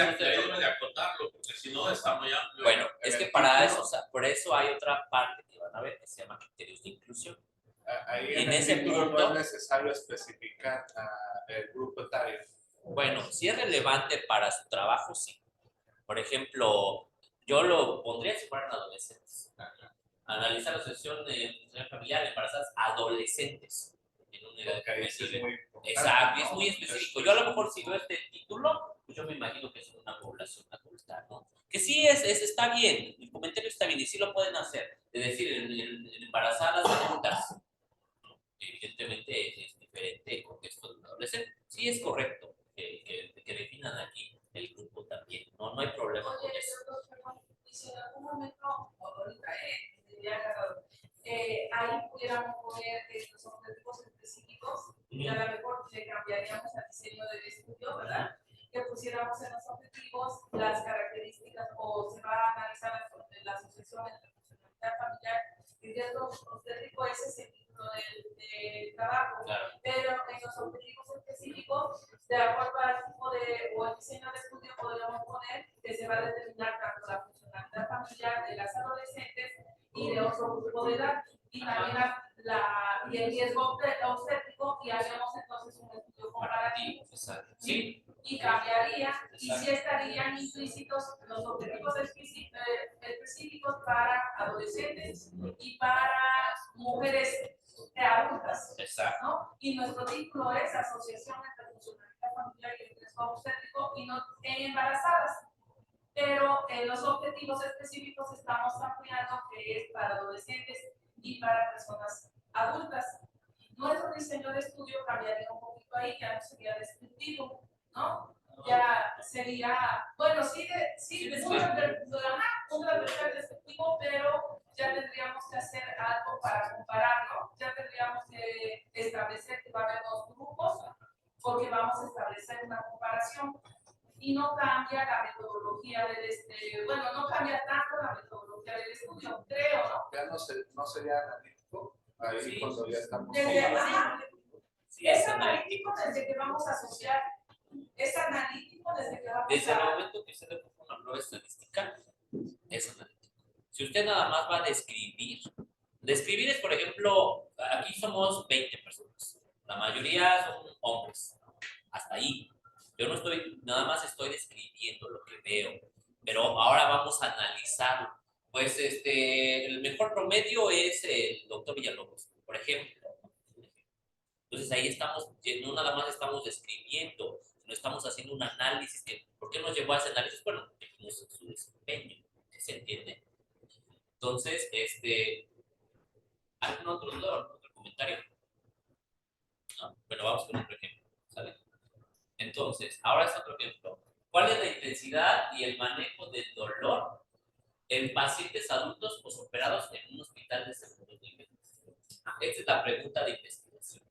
de acotarlo, porque si no está muy amplio. Bueno, es que para eso, o sea, por eso hay otra parte que van a ver que se llama criterios de inclusión. Ahí en ese punto no es necesario especificar el grupo etario. Bueno, si es relevante para su trabajo, sí. Por ejemplo, yo lo pondría si fueran adolescentes. Analizar la situación de familiar, embarazadas, adolescentes. En una edad exacto, es muy específico. Yo a lo mejor si veo este título, pues yo me imagino que es una población adulta, ¿no? Que sí está bien, el comentario está bien y sí lo pueden hacer. Es decir, en embarazadas adultas, evidentemente es diferente el contexto de un adolescente. Sí es correcto que definan aquí el grupo también, no hay problema con eso. Y si en algún momento, ahorita, ahí pudiéramos poner los objetivos específicos y a lo mejor le cambiaríamos al diseño del estudio, ¿verdad? Que pusiéramos en los objetivos las características o se va a analizar la asociación entre funcionalidad familiar y riesgo obstétrico, ese es el título del trabajo. Claro. Pero en los objetivos específicos, de acuerdo al tipo o el diseño de estudio, podríamos poner que se va a determinar tanto la funcionalidad familiar de las adolescentes y de otro grupo de edad, y también y el riesgo obstétrico, y haríamos entonces un estudio comparativo. Sí. Y cambiaría, y sí estarían implícitos los objetivos específicos para adolescentes y para mujeres adultas. Exacto. ¿No? Y nuestro título es Asociación entre Funcionalidad Familiar y Riesgo Obstétrico y no en embarazadas. Pero en los objetivos específicos estamos ampliando que es para adolescentes y para personas adultas. Nuestro diseño de estudio cambiaría un poquito ahí, ya no sería descriptivo, ¿no? Ya sería, bueno, sí, un transversal descriptivo, pero ya tendríamos que hacer algo para compararlo, ya tendríamos que establecer que va a haber dos grupos, porque vamos a establecer una comparación. Y no cambia la metodología del no cambia tanto la metodología del estudio, creo, ¿no? Ya no serían Ahí Sí. cuando ya estamos. Desde, ajá, Sí, es analítico desde que vamos a asociar. Es analítico desde que vamos desde el a... momento que usted ocupa una prueba estadística, es analítico. Si usted nada más va a describir es, por ejemplo, aquí somos 20 personas. La mayoría son hombres. Hasta ahí. Yo no estoy, nada más estoy describiendo lo que veo. Pero ahora vamos a analizarlo. Pues el mejor promedio es el doctor Villalobos, por ejemplo. Entonces ahí estamos, no nada más estamos describiendo, sino estamos haciendo un análisis. ¿Por qué nos llevó a ese análisis? Bueno, vimos su desempeño, ¿sí se entiende? Entonces, ¿algún otro comentario? No. Bueno, vamos con otro ejemplo, ¿sale? Entonces, ahora es otro ejemplo. ¿Cuál es la intensidad y el manejo del dolor en pacientes adultos posoperados en un hospital de segundo nivel? Esta es la pregunta de investigación.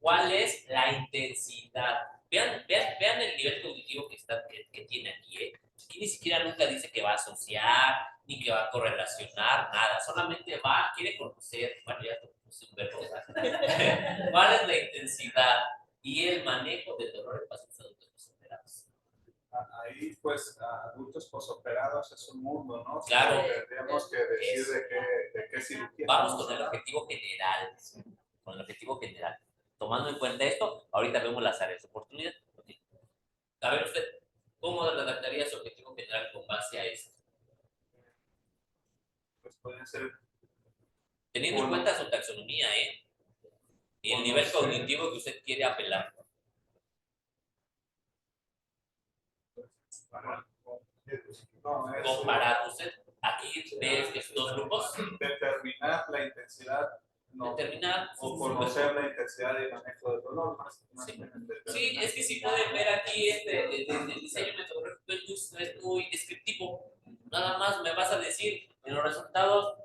¿Cuál es la intensidad? Vean el nivel cognitivo que tiene aquí. Aquí ni siquiera nunca dice que va a asociar, ni que va a correlacionar, nada. Solamente quiere conocer, bueno, ya puse un verbo. ¿Cuál es la intensidad y el manejo del dolor en pacientes adultos posoperados? Ahí, pues, adultos posoperados es un mundo, ¿no? Claro. Tendríamos que decir de qué cirugía. Vamos con el objetivo general. Con el objetivo general. Tomando en cuenta esto, ahorita vemos las áreas de oportunidad. Okay. A ver usted, ¿cómo redactaría su objetivo general con base a esto? Pues pueden ser... Teniendo en cuenta su taxonomía, y el nivel cognitivo que usted quiere apelar. Comparar usted, aquí ves estos dos grupos. Determinar la intensidad. No, determinar o conocer la intensidad de manejo del dolor. Sí, es que si pueden ver aquí el diseño metodológico es muy descriptivo. Nada más me vas a decir en los resultados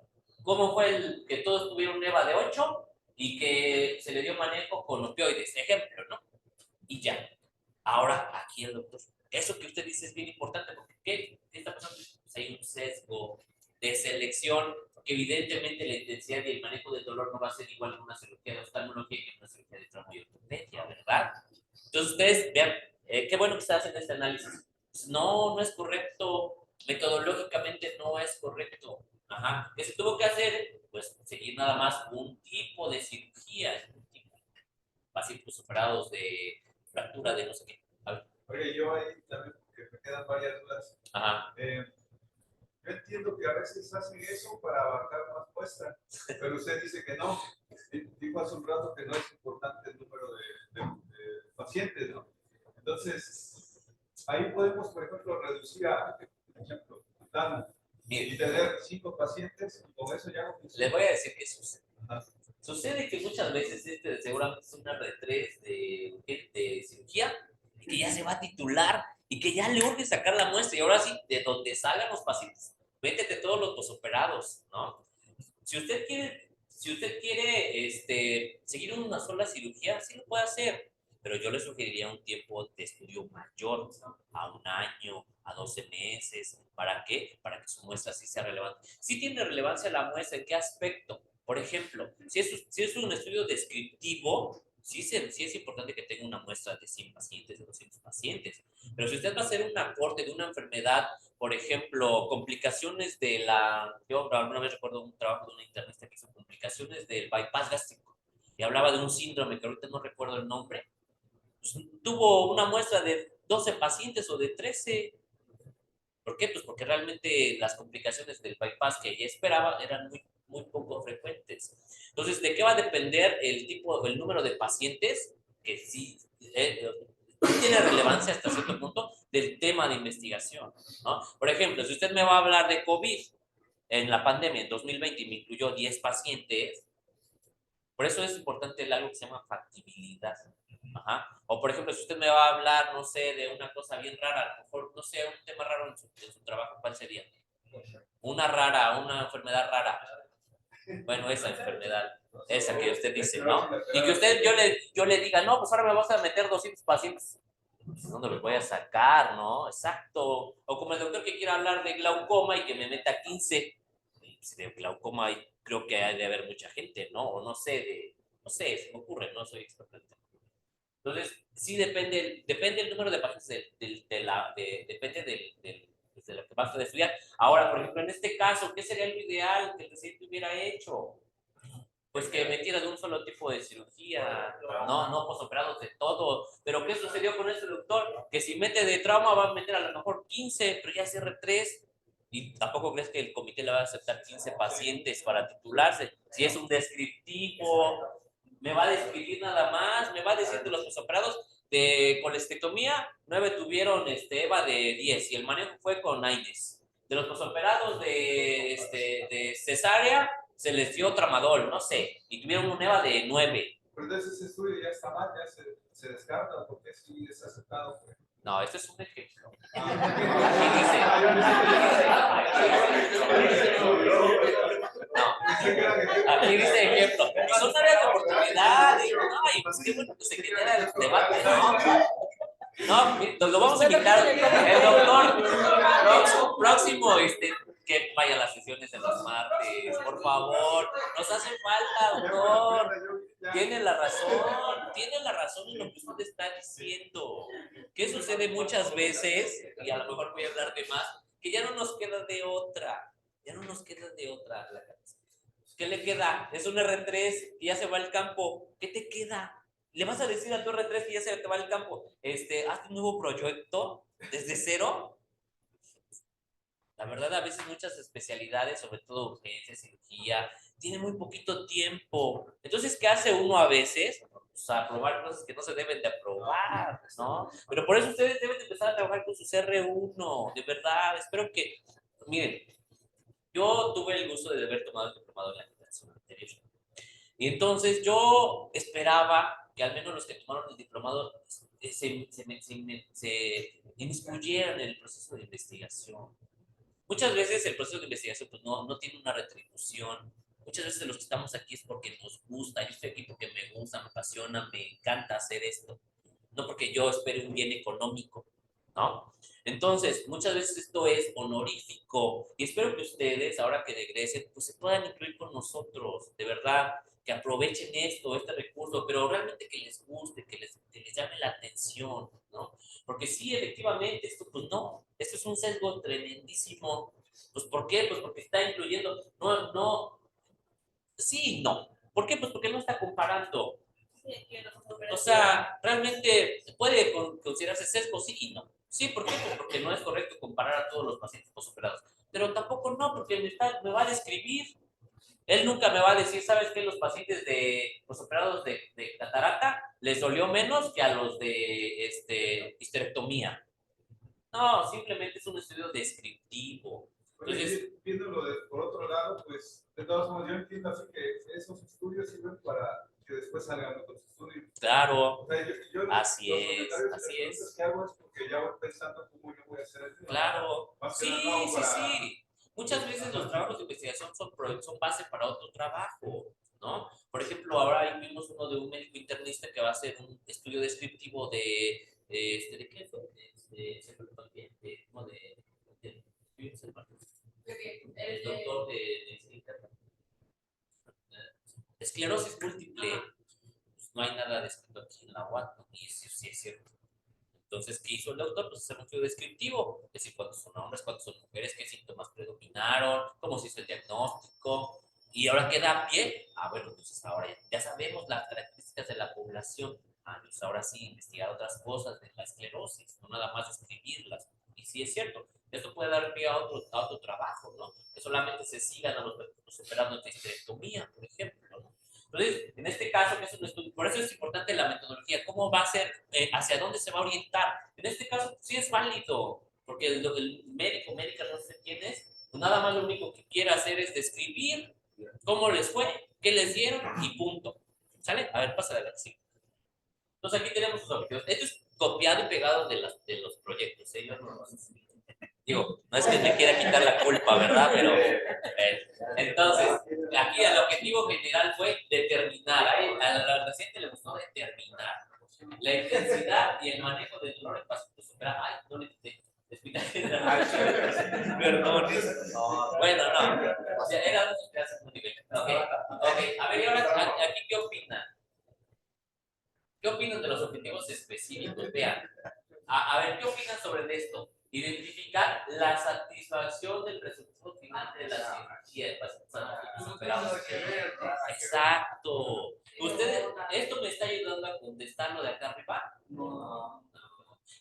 cómo fue el que todos tuvieron un EVA de 8 y que se le dio manejo con opioides, ejemplo, ¿no? Y ya. Ahora, aquí el doctor, eso que usted dice es bien importante porque ¿qué está pasando? Pues hay un sesgo de selección, porque evidentemente la intensidad y el manejo del dolor no va a ser igual en una cirugía de oftalmología que en una cirugía de trauma y ortopedia, ¿verdad? Entonces ustedes vean, qué bueno que se hacen este análisis. Pues no es correcto, metodológicamente no es correcto. Ajá. ¿Qué se tuvo que hacer? Pues seguir nada más un tipo de cirugía, pacientes operados de fractura de no sé qué. Oye, yo ahí también, que me quedan varias dudas. Ajá. Yo entiendo que a veces hacen eso para abarcar más muestra, pero usted dice que no. Dijo hace un rato que no es importante el número de pacientes, ¿no? Entonces, ahí podemos, por ejemplo, reducir a, por ejemplo, y tener 5 pacientes, y con eso ya no funciona. Les voy a decir qué sucede. Sucede que muchas veces seguramente es una R3 de cirugía y que ya se va a titular y que ya le urge sacar la muestra y ahora sí, de donde salgan los pacientes, métete todos los posoperados, ¿no? Si usted quiere seguir en una sola cirugía, sí lo puede hacer, pero yo le sugeriría un tiempo de estudio mayor, a 1 año, a 12 meses. ¿Para qué? Para que su muestra sí sea relevante. Sí tiene relevancia la muestra, ¿en qué aspecto? Por ejemplo, si es un estudio descriptivo, sí es importante que tenga una muestra de 100 pacientes, de 200 pacientes. Pero si usted va a hacer un aporte de una enfermedad, por ejemplo, complicaciones yo alguna vez recuerdo un trabajo de una internista que hizo complicaciones del bypass gástrico y hablaba de un síndrome que ahorita no recuerdo el nombre. Pues, tuvo una muestra de 12 pacientes o de 13. ¿Por qué? Pues porque realmente las complicaciones del bypass que ella esperaba eran muy poco frecuentes. Entonces, ¿de qué va a depender el número de pacientes? Que sí tiene relevancia hasta cierto punto del tema de investigación, ¿no? Por ejemplo, si usted me va a hablar de COVID en la pandemia en 2020 y me incluyó 10 pacientes, por eso es importante algo que se llama factibilidad. Ajá. O por ejemplo, si usted me va a hablar, no sé, de una cosa bien rara, a lo mejor, no sé, un tema raro en su trabajo, ¿cuál sería? Una enfermedad rara. Bueno, esa enfermedad, esa que usted dice, ¿no? Y que usted, yo le diga, no, pues ahora me vas a meter 200 pacientes. ¿Dónde los voy a sacar, no? Exacto. O como el doctor que quiera hablar de glaucoma y que me meta 15. Si de glaucoma hay creo que hay de haber mucha gente, ¿no? O no sé, se me ocurre, no soy experto en el tema. Entonces, sí depende el número de páginas, depende de lo que vas a estudiar. Ahora, por ejemplo, en este caso, ¿qué sería lo ideal que el residente hubiera hecho? Pues que metiera de un solo tipo de cirugía, no posoperados de todo. Pero ¿qué sucedió con este doctor? Que si mete de trauma va a meter a lo mejor 15, pero ya es R3. Y tampoco crees que el comité le va a aceptar 15 pacientes para titularse. Si es un descriptivo, me va a describir nada más, me va a decir de los posoperados de colestectomía, 9 tuvieron EVA de 10 y el manejo fue con AINES. De los posoperados de cesárea, se les dio tramadol, no sé, y tuvieron un EVA de 9. Pero entonces ese estudio ya está mal, ya se descarta, porque sí es aceptado. No, este es un ejemplo. Aquí dice ejemplo. Y son áreas de oportunidad. Y pues qué bueno que se genera el debate, ¿no? No, nos lo vamos a quitar. El doctor próximo, que vaya a las sesiones de los martes, por favor. Nos hace falta, doctor. Tiene la razón en lo que usted está diciendo. ¿Qué sucede muchas veces? Y a lo mejor voy a hablar de más, que ya no nos queda de otra. ¿Qué le queda? Es un R3 que ya se va al campo. ¿Qué te queda? ¿Le vas a decir a tu R3 que ya se te va al campo? Haz un nuevo proyecto desde cero. La verdad, a veces muchas especialidades, sobre todo urgencia, cirugía, tienen muy poquito tiempo. Entonces, ¿qué hace uno a veces? Pues aprobar cosas que no se deben de aprobar, ¿no? Pero por eso ustedes deben de empezar a trabajar con sus R1, de verdad. Espero que, miren, yo tuve el gusto de haber tomado el diplomado en la generación anterior. Y entonces yo esperaba que al menos los que tomaron el diplomado se inmiscuyeran en el proceso de investigación. Muchas veces el proceso de investigación pues, no tiene una retribución. Muchas veces los que estamos aquí es porque nos gusta. Yo estoy aquí porque me gusta, me apasiona, me encanta hacer esto. No porque yo espere un bien económico, ¿no? Entonces, muchas veces esto es honorífico. Y espero que ustedes, ahora que regresen, pues se puedan incluir con nosotros. De verdad, que aprovechen este recurso, pero realmente que les guste, que les llame la atención, ¿no? Porque sí, efectivamente, esto es un sesgo tremendísimo. Pues, ¿por qué? Pues porque está incluyendo, sí, no. ¿Por qué? Pues porque no está comparando. O sea, realmente puede considerarse sesgo, sí y no. Sí, ¿por qué? Pues porque no es correcto comparar a todos los pacientes posoperados. Pero tampoco no, porque me va a describir. Él nunca me va a decir, ¿sabes qué? Los pacientes posoperados de catarata les dolió menos que a los de histerectomía. No, simplemente es un estudio descriptivo. Entonces, viéndolo por otro lado, pues de todos modos yo entiendo así que esos estudios sirven para que después salgan otros estudios. Claro, o sea, así es. Que hago es porque ya voy pensando cómo yo voy a hacer el claro, sí. Muchas veces los trabajos de investigación son base para otro trabajo, ¿no? Por ejemplo, ahora vimos uno de un médico internista que va a hacer un estudio descriptivo ¿de qué fue? El doctor de esclerosis múltiple. Pues no hay nada descrito aquí en la UAT, ¿no? Y eso sí es cierto. Entonces, ¿qué hizo el doctor? Pues hacer un estudio descriptivo, es decir, cuántos son hombres, cuántos son mujeres, qué síntomas predominaron, cómo se hizo el diagnóstico, y ahora queda pie. Bueno, entonces ahora ya sabemos las características de la población. Pues ahora sí, investigar otras cosas de la esclerosis, no nada más describirlas. Y sí es cierto, esto puede dar pie a otro trabajo, ¿no? Que solamente se sigan a los operados de histerectomía, por ejemplo, ¿no? Entonces, en este caso, que es un estudio, por eso es importante la metodología, cómo va a ser, hacia dónde se va a orientar. En este caso, sí es válido, porque el médica, no sé quién es, pues nada más lo único que quiere hacer es describir cómo les fue, qué les dieron y punto. ¿Sale? A ver, pasa de la siguiente. Entonces, aquí tenemos sus objetivos. Esto es copiado y pegado de los proyectos, ¿eh? Yo no lo sé. Digo, no es que me quiera quitar la culpa, ¿verdad? Pero, entonces, aquí el objetivo general fue determinar, al paciente le gustó determinar la intensidad y el manejo del dolor en pacientes superados. No le quité. Hospital General. Perdón. Bueno, no. O sea, era un hospital de segundo nivel. Ok. A ver, y ahora, aquí, ¿qué opinan? ¿Qué opinan de los objetivos específicos? Vean. A ver, ¿qué opinan sobre esto? Identificar la satisfacción del resultado final de la cirugía. Exacto. ¿Ustedes, esto me está ayudando a contestar lo de acá arriba? No.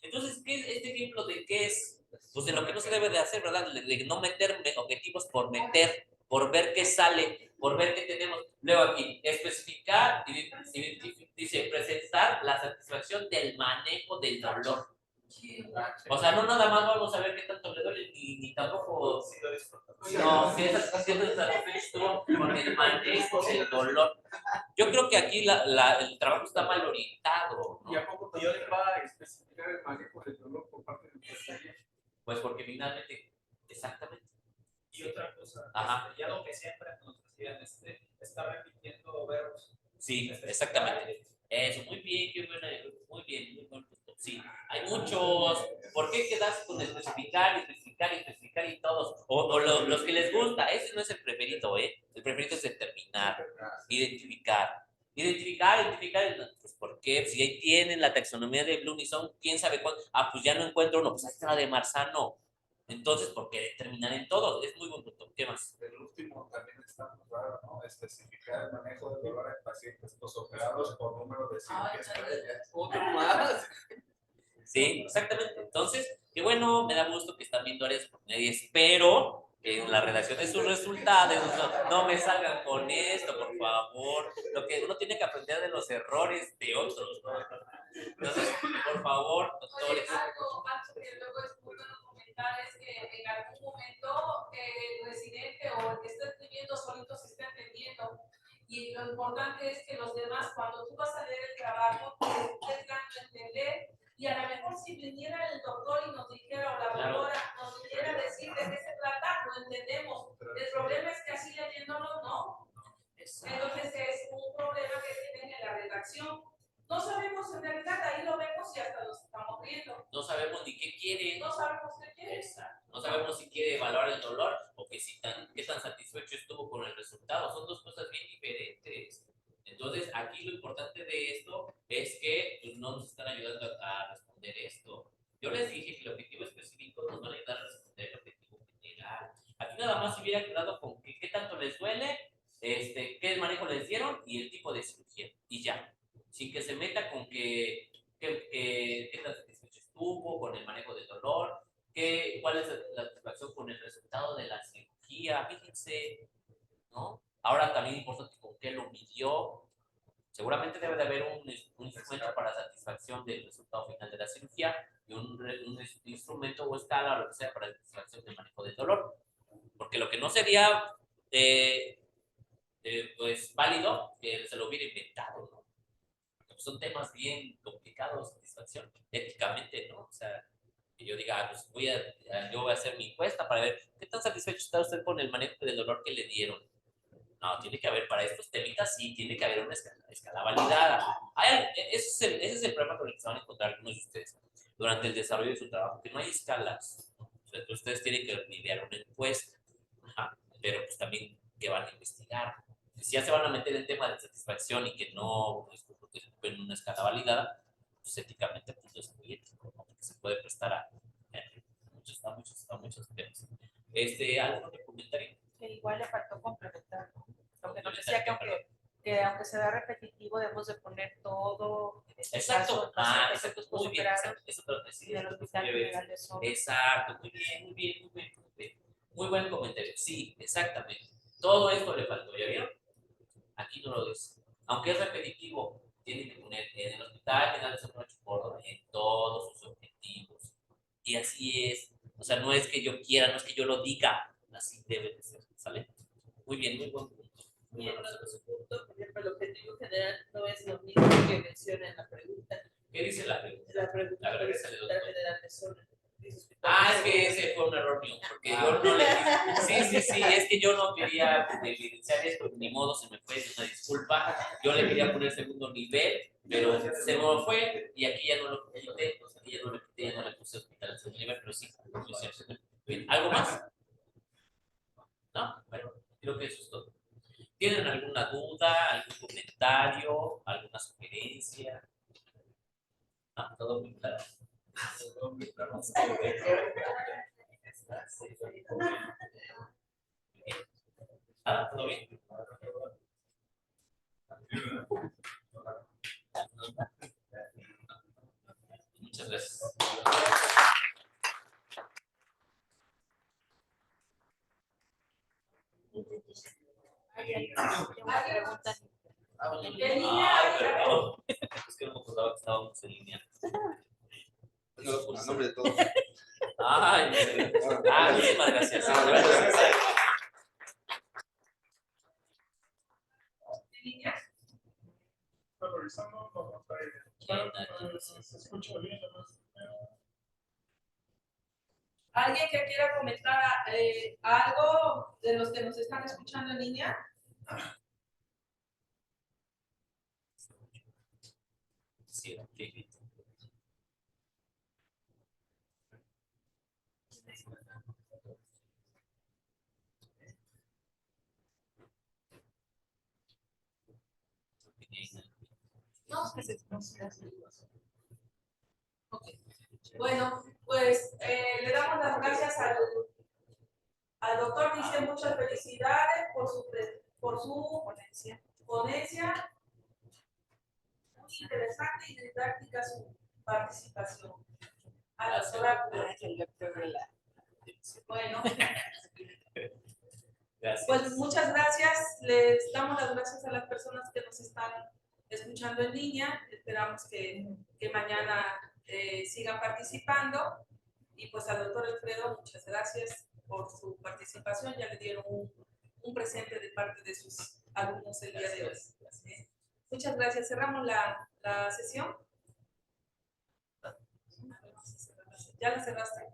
Entonces, ¿qué es este ejemplo de qué es? Pues de lo que no se debe de hacer, ¿verdad? De no meter objetivos por meter, por ver qué sale, por ver qué tenemos. Luego aquí, especificar, dice, presentar la satisfacción del manejo del dolor. O sea, no nada más vamos a ver qué tanto le duele, ni tampoco... No, que esa satisfacción con el manejo del dolor. Yo creo que aquí el trabajo está mal orientado, ¿no? ¿Y a poco yo le va a especificar el manejo del dolor por parte del empresario? Pues porque finalmente, exactamente. Y otra cosa, Ajá. ya lo que siempre nos decían, está repitiendo verbos. Sí, exactamente. Eso, muy bien, qué buena, muy bien, muy buen punto. Sí, hay muchos. ¿Por qué quedas con especificar y todos? O los que les gusta, ese no es el preferido, ¿eh? El preferido es determinar, identificar. Pues ¿por qué? Si ahí tienen la taxonomía de Bloom y son, quién sabe cuánto. Ah, pues ya no encuentro uno, pues ahí está la de Marzano. Entonces, ¿por qué determinar en todos? Es muy buen punto. ¿Qué más? El último también está muy raro, ¿no? Especificar el manejo del dolor en pacientes posoperados por número de cirugías previas. Otro más. Sí, exactamente. Entonces, qué bueno, me da gusto que están viendo áreas oportunidades. Espero que en la redacción de sus resultados no me salgan con esto, por favor. Lo que uno tiene que aprender de los errores de otros, ¿no? Entonces, por favor, doctores. Algo que luego escucho en los comentarios que en algún momento el residente o el que está escribiendo solito se está entendiendo. Y lo importante es que los demás, cuando tú vas a leer el trabajo, te estés dando a entender. Y a lo mejor si viniera el doctor y nos dijera, o la doctora nos viniera a decir de qué se trata, no entendemos. El problema es que así leyéndolo, no. Entonces es un problema que tienen en la redacción. No sabemos en realidad, ahí lo vemos y hasta nos estamos riendo. No sabemos ni qué quiere. No sabemos qué quiere. Exacto. No sabemos si quiere evaluar el dolor o que qué tan satisfecho estuvo con el resultado. Son dos cosas bien diferentes. Entonces, aquí lo importante de esto es que pues, no nos están ayudando a responder esto. Yo les dije que el objetivo específico nos va a ayudar a responder el objetivo general. Aquí nada más se hubiera quedado con qué tanto les duele, qué manejo les dieron y el tipo de cirugía. Y ya. Sin que se meta con qué tan satisfecho estuvo con el manejo del dolor, cuál es la satisfacción con el resultado de la cirugía. Fíjense, ¿no? Ahora también importante con qué lo midió. Seguramente debe de haber un instrumento para satisfacción del resultado final de la cirugía y un instrumento o escala o lo que sea para satisfacción del manejo del dolor. Porque lo que no sería pues válido que se lo hubiera inventado, ¿no? Porque son temas bien complicados, satisfacción, éticamente, ¿no? O sea, que yo diga, pues yo voy a hacer mi encuesta para ver qué tan satisfecho está usted con el manejo del dolor que le dieron. No, tiene que haber, para estos temitas sí, tiene que haber una escala validada. Ese es el problema con el que se van a encontrar algunos de ustedes durante el desarrollo de su trabajo, que no hay escalas. O sea, ustedes tienen que enviar una encuesta, pero pues también que van a investigar. Si ya se van a meter en tema de satisfacción y que no en una escala validada, pues éticamente pues, no es muy ético, ¿no? Porque se puede prestar a muchos temas. ¿Algún otro comentario? Que igual le faltó complementar, ¿no? Lo que nos decía que aunque se vea repetitivo, debemos de poner todo. Exacto. Exacto. Muy bien. Eso te lo decía. Del Hospital General de Zona. Exacto. Muy bien. Muy buen comentario. Sí, exactamente. Todo esto le faltó. ¿Ya vieron? Aquí no lo dice. Aunque es repetitivo, tiene que poner en el Hospital General de Zona Córdoba en todos sus objetivos. Y así es. O sea, no es que yo quiera, no es que yo lo diga. Así debe de ser. ¿Sale? Muy bien, muy buen punto. Y en otro punto, por ejemplo, el objetivo general no es lo mismo que menciona en la pregunta. ¿Qué dice la pregunta? La pregunta del Hospital General de Zona. Es que ese fue un error mío, porque yo no le dije, sí, es que yo no quería evidenciar esto, ni modo, se me fue, es una disculpa, yo le quería poner segundo nivel, pero se me fue, y aquí ya no lo quité, ya no le puse hospital en segundo nivel, pero sí, más? No, bueno, creo que eso es todo. ¿Tienen alguna duda, algún comentario, alguna sugerencia? Ah, todo muy claro. Ah, todo bien. Muchas gracias. Una pregunta. Perdón. Es que no me acordaba que estábamos en línea. A nombre de todos. Ay, muchísimas gracias. Gracias. ¿Alguien que quiera comentar algo de los que nos están escuchando en línea? Sí, okay. Okay. Bueno, pues le damos las gracias al doctor. Dice muchas felicidades por su ponencia. Muy interesante y didáctica su participación. A la doctora. Bueno. Gracias. Pues muchas gracias. Les damos las gracias a las personas que nos están escuchando en línea. Esperamos que mañana sigan participando. Y pues al doctor Alfredo, muchas gracias por su participación. Ya le dieron un presente de parte de sus alumnos el día de hoy. Muchas gracias. Cerramos la sesión. ¿Ya la cerraste?